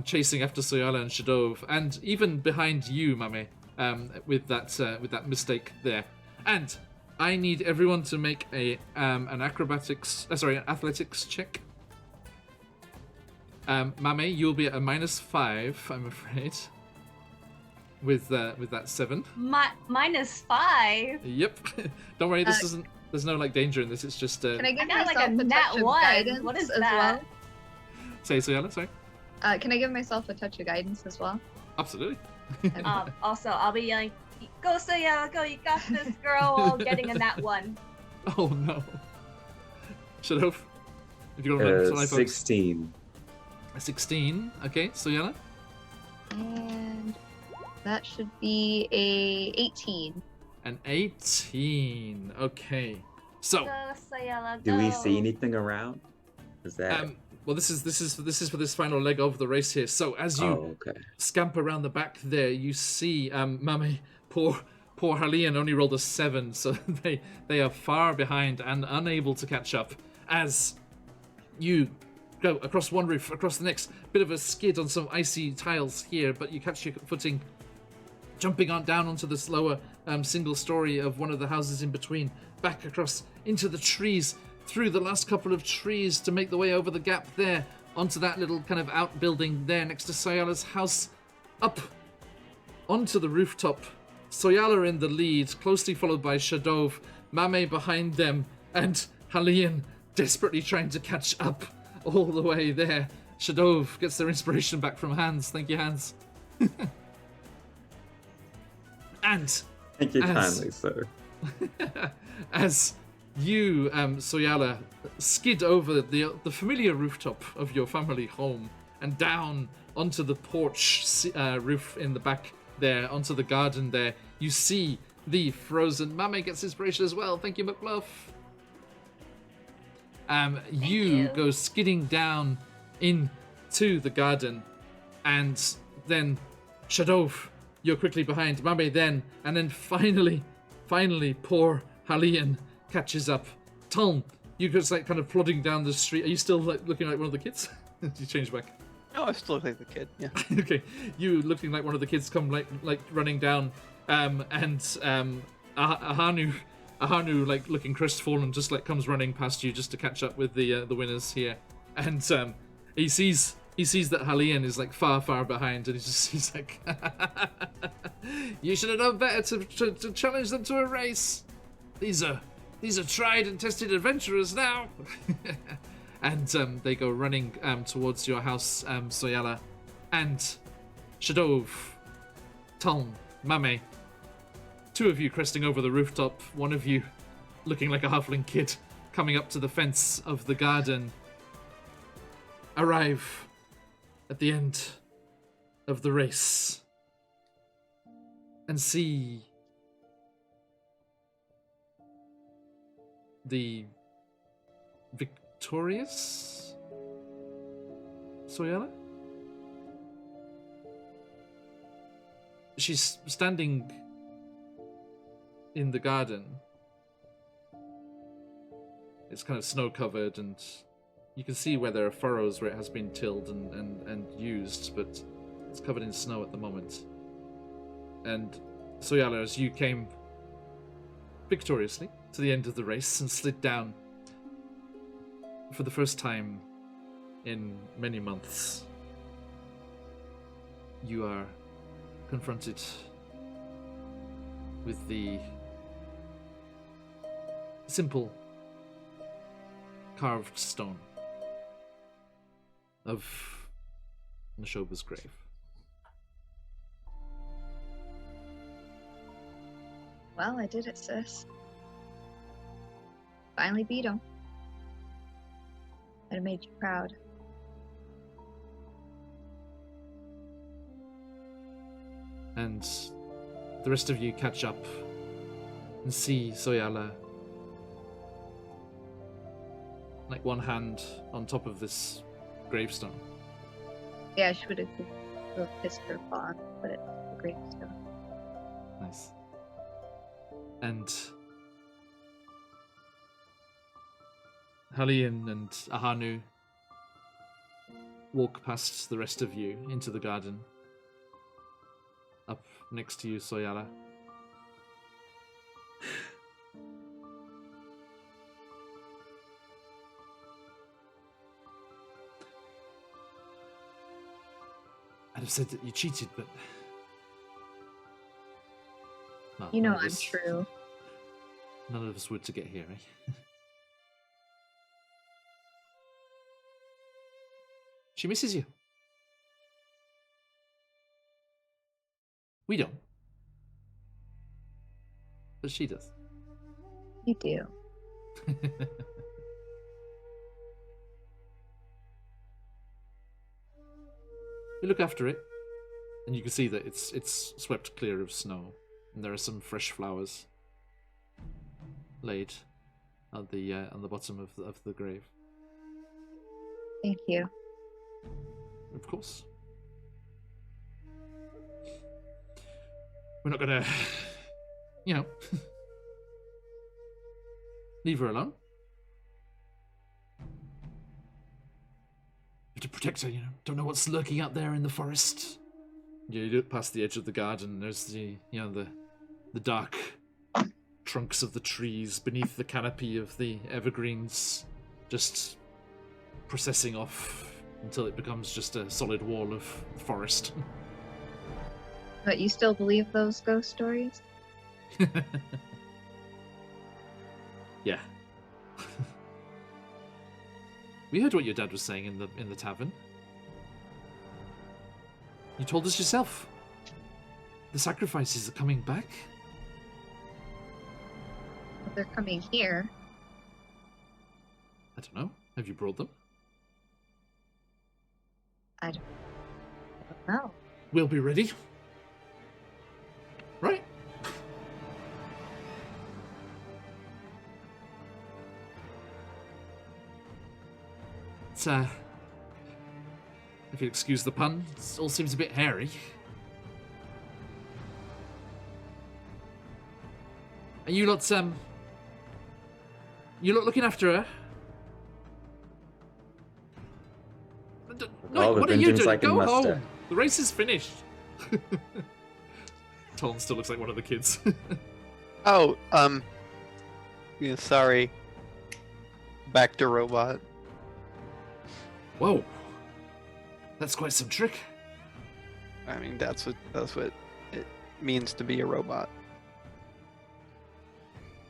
chasing after Soyala and Shadov, and even behind you, Mame, with that mistake there. And I need everyone to make an athletics check. Mame, you'll be at a -5, I'm afraid. With that 7. -5. Yep. Don't worry, this doesn't. There's no like danger in this. It's just. Can I give got, myself like, a a nat touch of 1. guidance What is as that? well? Say Soyala, sorry. Can I give myself a touch of guidance as well? Absolutely. Also, I'll be yelling, "Go Soya, go! You got this, girl!" While getting a nat 1. Oh no. Shadov, if you got a 16. A 16. Okay, Soyala. And that should be a 18. An 18. Okay. So. Go Soyala, go! Do we see anything around? Is that? Well, this is for this final leg of the race here. So as you scamper around the back there, you see Mame, poor Halian only rolled a 7, so they are far behind and unable to catch up. As you go across one roof, across the next, bit of a skid on some icy tiles here, but you catch your footing, jumping down onto this lower single story of one of the houses in between, back across into the trees, through the last couple of trees to make the way over the gap there, onto that little kind of outbuilding there next to Soyala's house, up onto the rooftop. Soyala in the lead, closely followed by Shadov, Mame behind them, and Halian desperately trying to catch up all the way there. Shadov gets their inspiration back from Hans. Thank you, Hans. And Thank you kindly, sir. As you, Soyala, skid over the familiar rooftop of your family home and down onto the porch roof in the back there, onto the garden there, you see the frozen. Mame gets inspiration as well. Thank you, McBluff. You go skidding down into the garden, and then Shadov, you're quickly behind. Mame then, and then finally, poor Halian catches up. Tom, you just like kind of plodding down the street. Are you still like looking like one of the kids? Did you change back? No, I still look like the kid. Yeah. Okay, you looking like one of the kids come like running down, and Ahanu like looking crestfallen just like comes running past you just to catch up with the winners here, and he sees that Halian is like far behind, and he's like, you should have done better to challenge them to a race. These are tried and tested adventurers now. And they go running towards your house, Soyala, and Shadov, Talm, Mame. Two of you cresting over the rooftop, one of you looking like a halfling kid coming up to the fence of the garden, arrive at the end of the race and see the victorious Soyala? She's standing in the garden. It's kind of snow covered, and you can see where there are furrows where it has been tilled and used, but it's covered in snow at the moment. And Soyala, as you came victoriously to the end of the race and slid down for the first time in many months, you are confronted with the simple carved stone of Nashoba's grave. Well, I did it, sis. Finally beat him. I made you proud. And the rest of you catch up and see Soyala, like one hand on top of this gravestone. Yeah, she would have kissed her paw, but it's a gravestone. Nice. And Halion and Ahanu walk past the rest of you into the garden. Up next to you, Soyala. I'd have said that you cheated, but... well, You know none of I'm us- true. None of us would to get here, eh? She misses you. We don't. But she does. You do. You look after it, and you can see that it's swept clear of snow, and there are some fresh flowers laid on the bottom of the grave. Thank you. Of course. We're not gonna, leave her alone. We have to protect her, Don't know what's lurking out there in the forest. You look past the edge of the garden. There's the dark trunks of the trees beneath the canopy of the evergreens, just processing off until it becomes just a solid wall of forest. But you still believe those ghost stories? Yeah. We heard what your dad was saying in the tavern. You told us yourself. The sacrifices are coming back. But they're coming here. I don't know. Have you brought them? I don't know. We'll be ready. Right? It's, if you excuse the pun, it all seems a bit hairy. Are you lot, looking after her? All the What are you vengeance doing? I can Go muster. home. The race is finished. Talon still looks like one of the kids. Oh, yeah, sorry. Back to robot. Whoa. That's quite some trick. I mean, that's what it means to be a robot.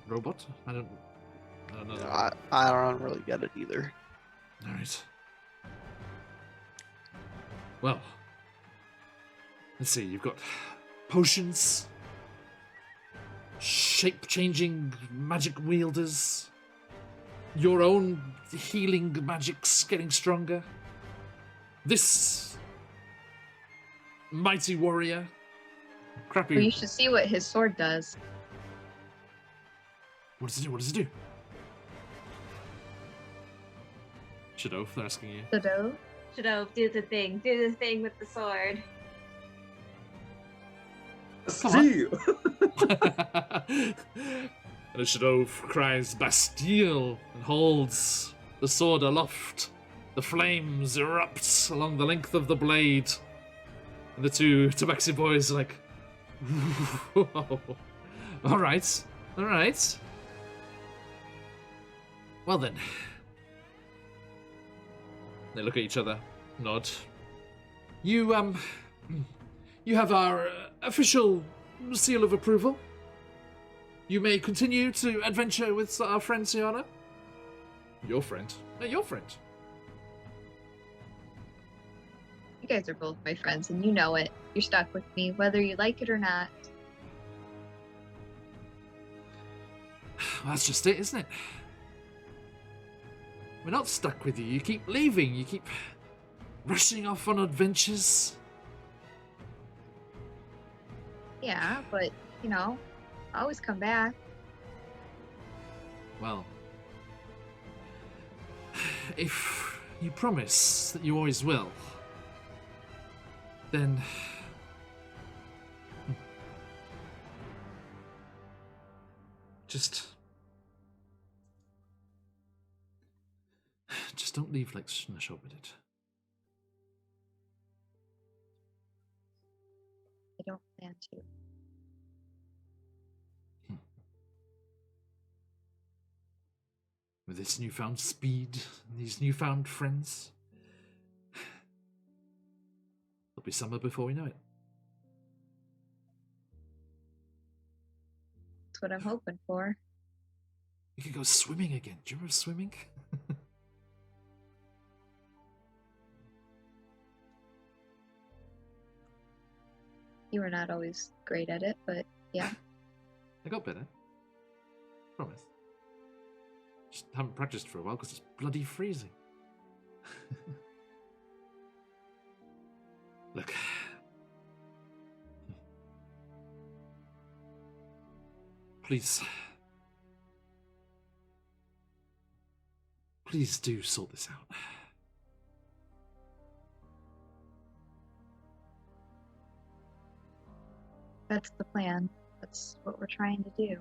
robot? I don't know. I don't really get it either. All right. Well, let's see. You've got potions, shape-changing magic wielders, your own healing magics getting stronger. This mighty warrior. Crappy. Well, you should see what his sword does. What does it do? What does it do? Shadow, they're asking you. Shadow? Shadow, do the thing. Do the thing with the sword. Come on. Steel. And Shadow cries Bastille and holds the sword aloft. The flames erupt along the length of the blade. And the two Tabaxi boys are like, whoa. All right. Well then. They look at each other, nod. You have our official seal of approval. You may continue to adventure with our friend Siana. Your friend. No, your friend. You guys are both my friends, and you know it. You're stuck with me, whether you like it or not. Well, that's just it, isn't it? We're not stuck with you. You keep leaving. You keep rushing off on adventures. Yeah, but, you know, I always come back. Well, if you promise that you always will, then just don't leave like Nashoba did. I don't plan to. With this newfound speed and these newfound friends, it'll be summer before we know it. That's what I'm hoping for. We could go swimming again. Do you remember swimming? You were not always great at it, but yeah. I got better. Promise. Just haven't practiced for a while because it's bloody freezing. Look. Please. Please do sort this out. That's the plan. That's what we're trying to do.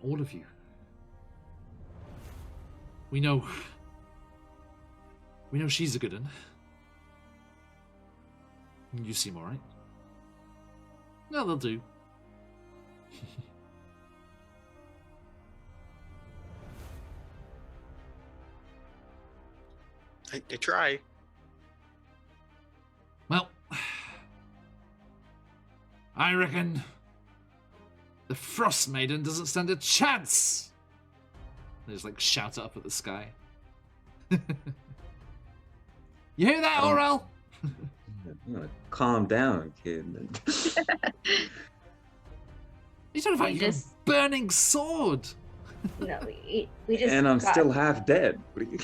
All of you. We know she's a good one. You seem alright. No, they'll do. I try. Well, I reckon the Frostmaiden doesn't stand a chance. They just like shout it up at the sky. You hear that, Orel? I'm gonna calm down, kid. You're talking about your burning sword. You know, we just And I'm got- still half dead. What do you...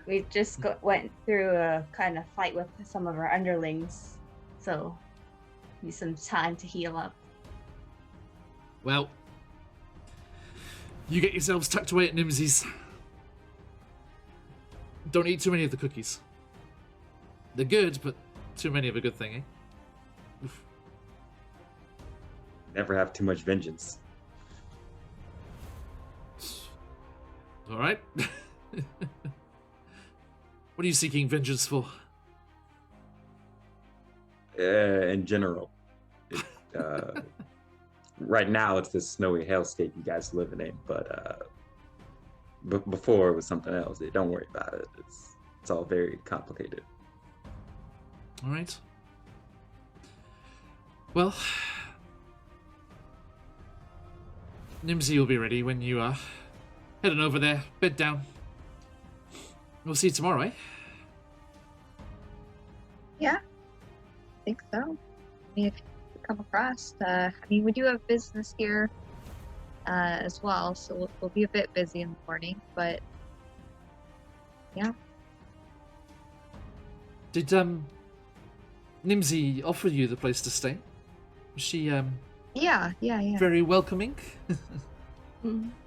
We just went through a kind of fight with some of our underlings, so need some time to heal up. Well, you get yourselves tucked away at Nimsy's. Don't eat too many of the cookies. They're good, but too many of a good thing, eh? Oof. Never have too much vengeance. All right. What are you seeking vengeance for? In general. Right now, it's this snowy hellscape you guys are living in, but before it was something else. Don't worry about it. It's all very complicated. All right. Well, Nimsy will be ready when you are heading over there. Bed down. We'll see you tomorrow, eh? Yeah, I think so. I mean, if you come across, we do have business here as well, so we'll be a bit busy in the morning, but yeah. Did Nimsy offer you the place to stay? Was she Yeah. very welcoming?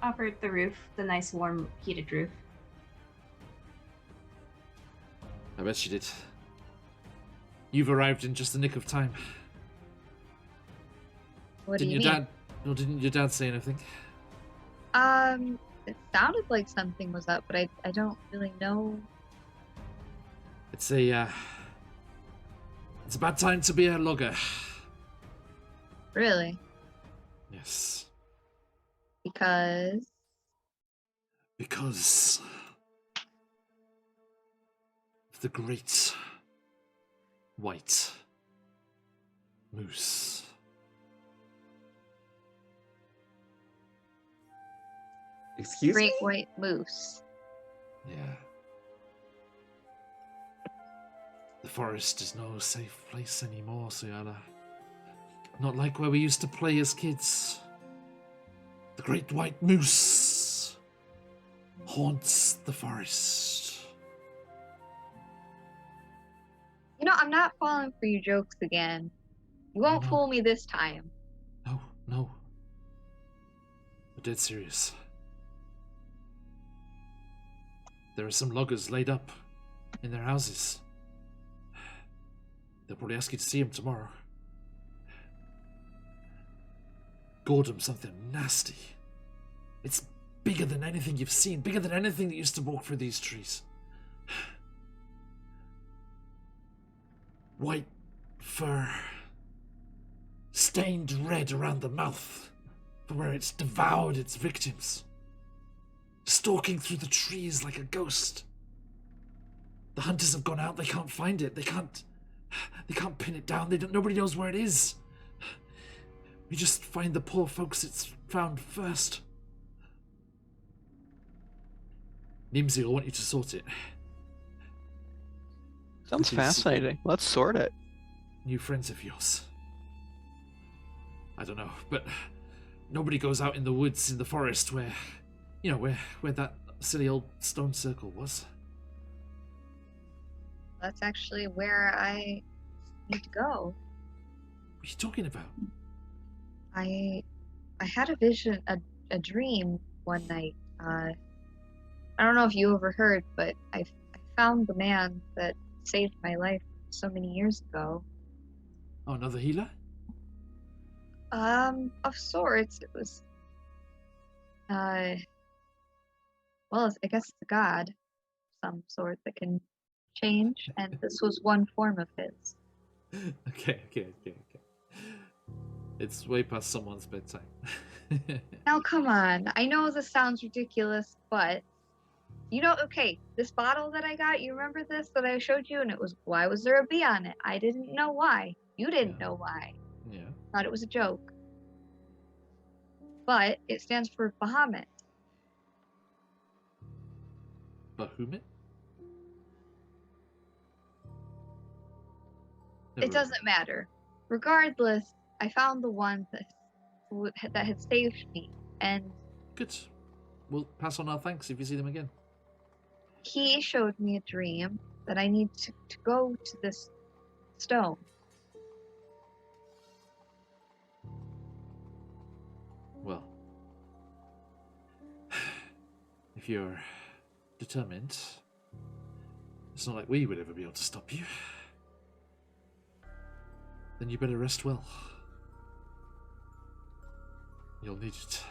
Offered the roof, the nice, warm, heated roof. I bet she did. You've arrived in just the nick of time. What do you mean? Didn't your dad say anything? It sounded like something was up, but I don't really know. It's a bad time to be a logger. Really? Yes. Because of the great white moose. Excuse Great me? White Moose. Yeah. The forest is no safe place anymore, Sayala. Not like where we used to play as kids. The great white moose haunts the forest. You know, I'm not falling for your jokes again. You won't No. fool me this time. No. We're dead serious. There are some loggers laid up in their houses. They'll probably ask you to see them tomorrow. Gored them something nasty. It's bigger than anything you've seen, bigger than anything that used to walk through these trees. White fur, stained red around the mouth, from where it's devoured its victims. Stalking through the trees like a ghost. The hunters have gone out, they can't find it, they can't pin it down, nobody knows where it is. We just find the poor folks it's found first. Nimsy will want you to sort it. Sounds It is- fascinating. Let's sort it. New friends of yours. I don't know, but nobody goes out in the woods in the forest where that silly old stone circle was. That's actually where I need to go. What are you talking about? I had a vision, a dream one night. I don't know if you overheard, but I found the man that saved my life so many years ago. Oh, another healer? Of sorts. It was, well, I guess it's a god, some sort that can change, and this was one form of his. Okay. It's way past someone's bedtime. Now, come on. I know this sounds ridiculous, but okay, this bottle that I got, you remember this that I showed you? And it was, why was there a B on it? I didn't know why. You didn't Yeah. know why. Yeah. Thought it was a joke. But it stands for Bahamut. Bahamut? It doesn't matter. Regardless, I found the one that had saved me, and Good. We'll pass on our thanks if you see them again. he showed me a dream that I need to go to this stone. Well, if you're determined, it's not like we would ever be able to stop you. Then you better rest well. You'll need it.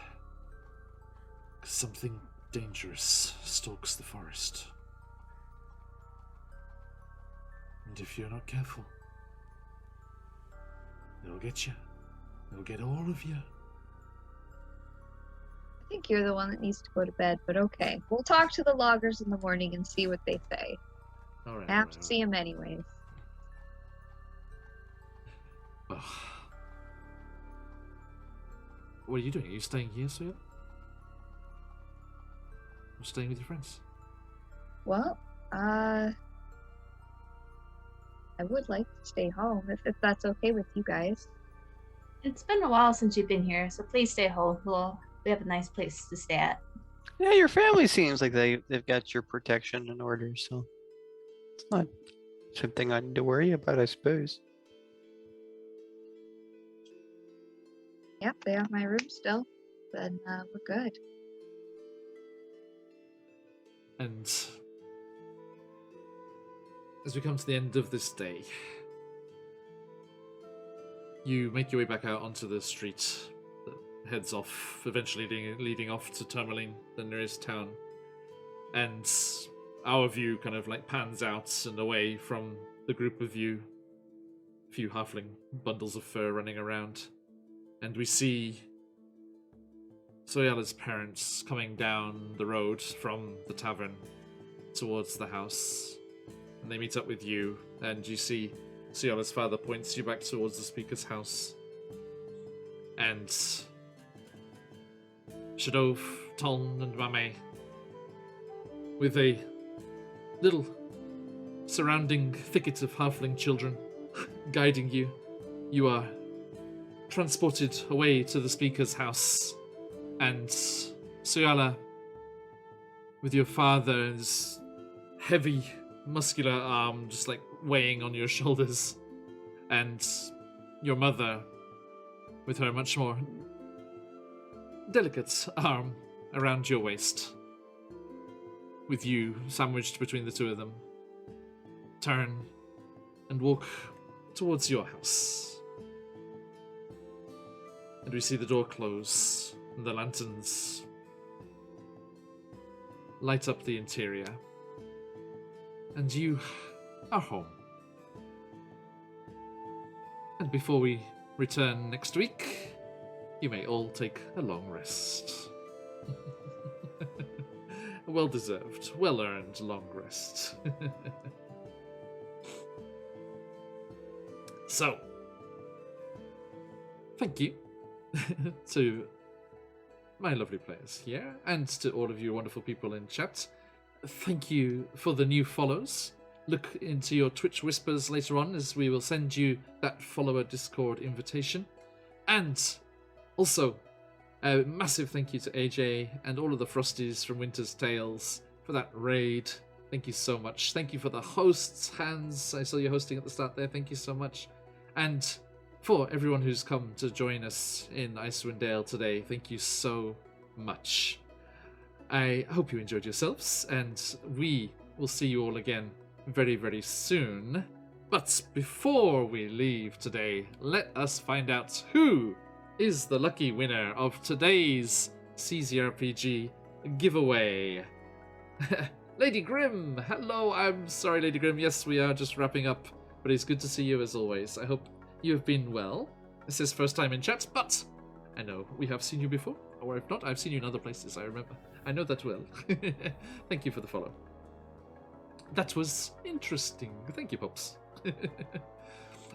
'Cause something dangerous stalks the forest. And if you're not careful, it'll get you. It'll get all of you. I think you're the one that needs to go to bed, but okay. We'll talk to the loggers in the morning and see what they say. Alright. I have to see them anyways. Ugh. what are you doing? Are you staying here, Soya? Or staying with your friends? Well, I would like to stay home if that's okay with you guys. It's been a while since you've been here, so please stay home. We have a nice place to stay at. Yeah, your family seems like they've got your protection in order, so it's not something I need to worry about, I suppose. Yep, they have my room still. Then we're good. And as we come to the end of this day, you make your way back out onto the street that heads off, eventually leading off to Tourmaline, the nearest town. And our view kind of like pans out and away from the group of you. A few halfling bundles of fur running around. And we see Soyala's parents coming down the road from the tavern towards the house. And they meet up with you, and you see Soyala's father points you back towards the speaker's house. And Shadov, Ton, and Mame, with a little surrounding thicket of halfling children guiding you, you are transported away to the speaker's house. And Soyala, with your father's heavy, muscular arm just like weighing on your shoulders, and your mother with her much more delicate arm around your waist, with you sandwiched between the two of them, turn and walk towards your house. And we see the door close, and the lanterns light up the interior. And you are home. And before we return next week, you may all take a long rest. A well-deserved, well-earned long rest. So, thank you to my lovely players here, and to all of you wonderful people in chat. Thank you for the new follows. Look into your Twitch whispers later on, as we will send you that follower Discord invitation. And also, a massive thank you to AJ and all of the Frosties from Winter's Tales for that raid. Thank you so much. Thank you for the hosts, Hans. I saw you hosting at the start there. Thank you so much. And for everyone who's come to join us in Icewind Dale today, thank you so much. I hope you enjoyed yourselves, and we will see you all again very, very soon. But before we leave today, let us find out who is the lucky winner of today's CZRPG giveaway. Lady Grimm! Hello, I'm sorry, Lady Grimm. Yes, we are just wrapping up, but it's good to see you as always. I hope you have been well. This is first time in chat, but I know we have seen you before, or if not, I've seen you in other places, I remember. I know that well. Thank you for the follow. That was interesting. Thank you, Pops.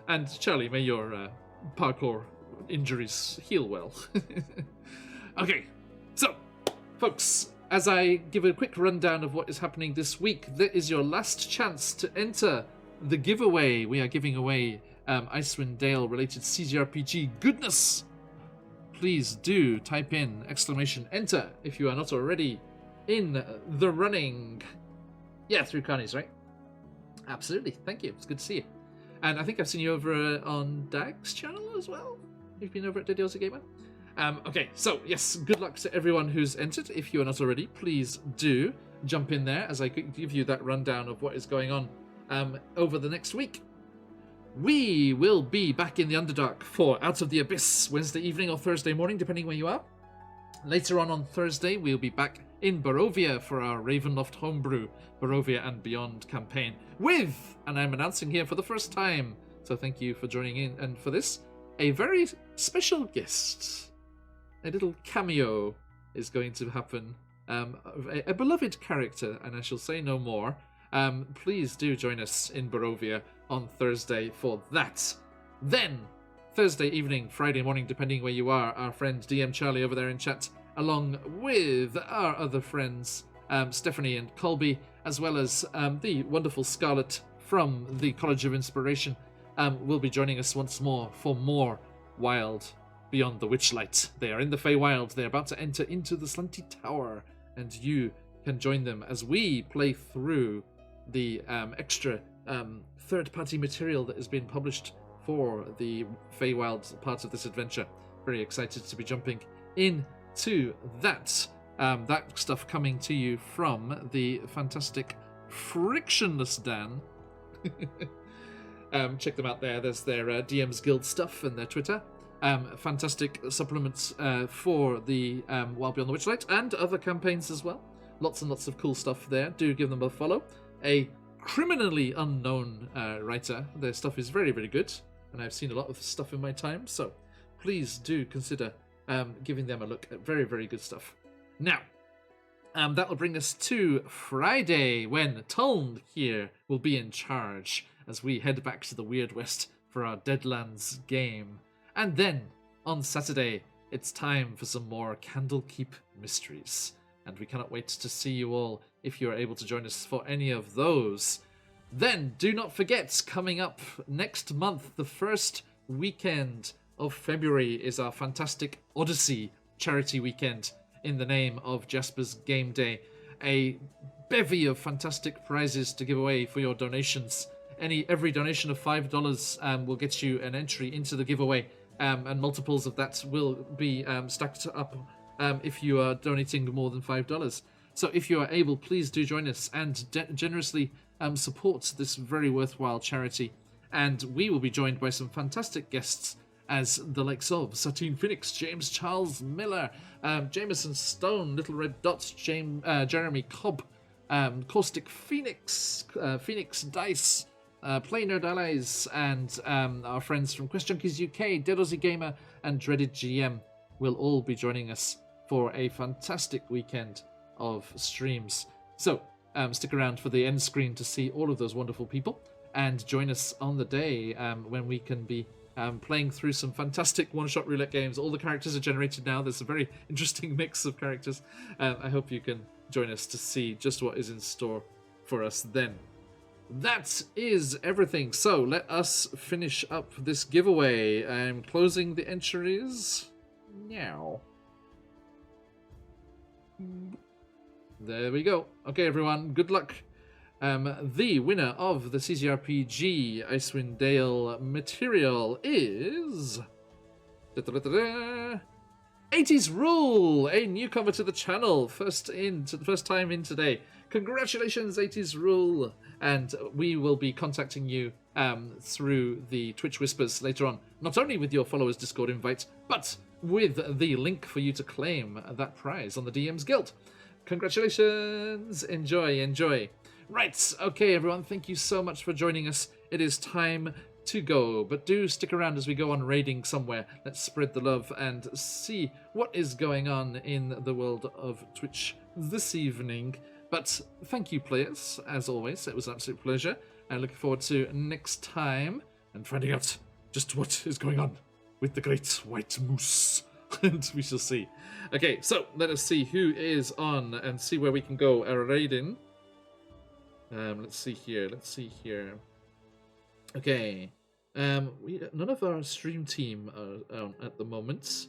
And Charlie, may your parkour injuries heal well. Okay, so, folks, as I give a quick rundown of what is happening this week, there is your last chance to enter the giveaway. We are giving away Icewind Dale related CGRPG goodness. Please do type in !enter if you are not already in the running. Yeah, through Carney's, right? Absolutely. Thank you. It's good to see you. And I think I've seen you over on Dag's channel as well. You've been over at Didio's Gamer. Okay, so yes, good luck to everyone who's entered. If you are not already, please do jump in there as I give you that rundown of what is going on over the next week. We will be back in the Underdark for Out of the Abyss Wednesday evening or Thursday morning, depending where you are. Later on Thursday, we'll be back in Barovia for our Ravenloft Homebrew Barovia and Beyond campaign with, and I'm announcing here for the first time, so thank you for joining in, and for this, a very special guest. A little cameo is going to happen. A beloved character, and I shall say no more. Please do join us in Barovia on Thursday for that. Then, Thursday evening, Friday morning, depending where you are. Our friend DM Charlie over there in chat, along with our other friends, Stephanie and Colby, as well as the wonderful Scarlett from the College of Inspiration, will be joining us once more for more Wild Beyond the Witchlight. They are in the Feywild. They're about to enter into the Slanty Tower, and you can join them as we play through the extra third-party material that has been published for the Feywild part of this adventure. Very excited to be jumping into that. That stuff coming to you from the fantastic Frictionless Dan. Check them out there. There's their DM's Guild stuff and their Twitter. Fantastic supplements for the Wild Beyond the Witchlight and other campaigns as well. Lots and lots of cool stuff there. Do give them a follow. A criminally unknown writer. Their stuff is very, very good, and I've seen a lot of stuff in my time, so please do consider giving them a look at very, very good stuff. Now, that will bring us to Friday, when Tuln here will be in charge as we head back to the Weird West for our Deadlands game. And then, on Saturday, it's time for some more Candlekeep mysteries. And we cannot wait to see you all if you are able to join us for any of those. Then, do not forget, coming up next month, the first weekend of February is our fantastic Odyssey charity weekend in the name of Jasper's Game Day. A bevy of fantastic prizes to give away for your donations. Every donation of $5 will get you an entry into the giveaway, and multiples of that will be stacked up if you are donating more than $5. So if you are able, please do join us and generously support this very worthwhile charity. And we will be joined by some fantastic guests, as the likes of Satine Phoenix, James Charles Miller, Jameson Stone, Little Red Dots, Jeremy Cobb, Caustic Phoenix, Phoenix Dice, Play Nerd Allies, and our friends from QuestJunkiesUK, Dead Aussie Gamer, and Dreaded GM will all be joining us for a fantastic weekend of streams. So stick around for the end screen to see all of those wonderful people, and join us on the day when we can be playing through some fantastic one-shot roulette games. All the characters are generated now. There's a very interesting mix of characters. I hope you can join us to see just what is in store for us then. That is everything. So let us finish up this giveaway. I'm closing the entries now. There we go. Okay, everyone, good luck. The winner of the CCRPG Icewind Dale material is 80s Rule, a newcomer to the channel, first time in today. Congratulations, 80s Rule, and we will be contacting you through the Twitch Whispers later on, not only with your followers Discord invite, but with the link for you to claim that prize on the DM's Guild. Congratulations! Enjoy. Right, okay everyone, thank you so much for joining us. It is time to go, but do stick around as we go on raiding somewhere. Let's spread the love and see what is going on in the world of Twitch this evening. But thank you, players, as always. It was an absolute pleasure. And looking forward to next time and finding out just what is going on with the great white moose. And we shall see. Okay, so let us see who is on and see where we can go raiding. Let's see here. Okay. None of our stream team are on at the moment.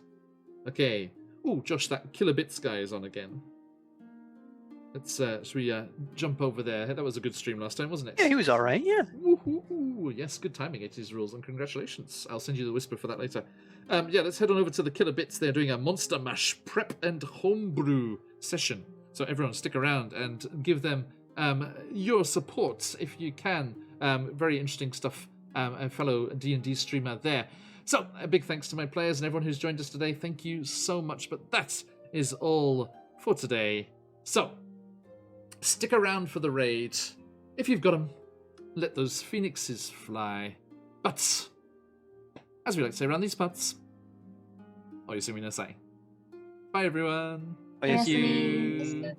Okay. Ooh, Josh, that Killer Bits guy is on again. Let's should we jump over there? That was a good stream last time, wasn't it? Yeah, he was all right. Yeah. Woo-hoo-hoo. Yes, good timing, 80s Rules, and congratulations. I'll send you the whisper for that later. Yeah, let's head on over to the Killer Bits. They're doing a Monster Mash prep and homebrew session. So everyone stick around and give them your support if you can. Very interesting stuff. A fellow D&D streamer there. So a big thanks to my players and everyone who's joined us today. Thank you so much. But that is all for today. So stick around for the raid. If you've got them, let those phoenixes fly. But as we like to say around these parts, Oyasumi Nasai. Bye everyone. Thank Yes, you. Yes,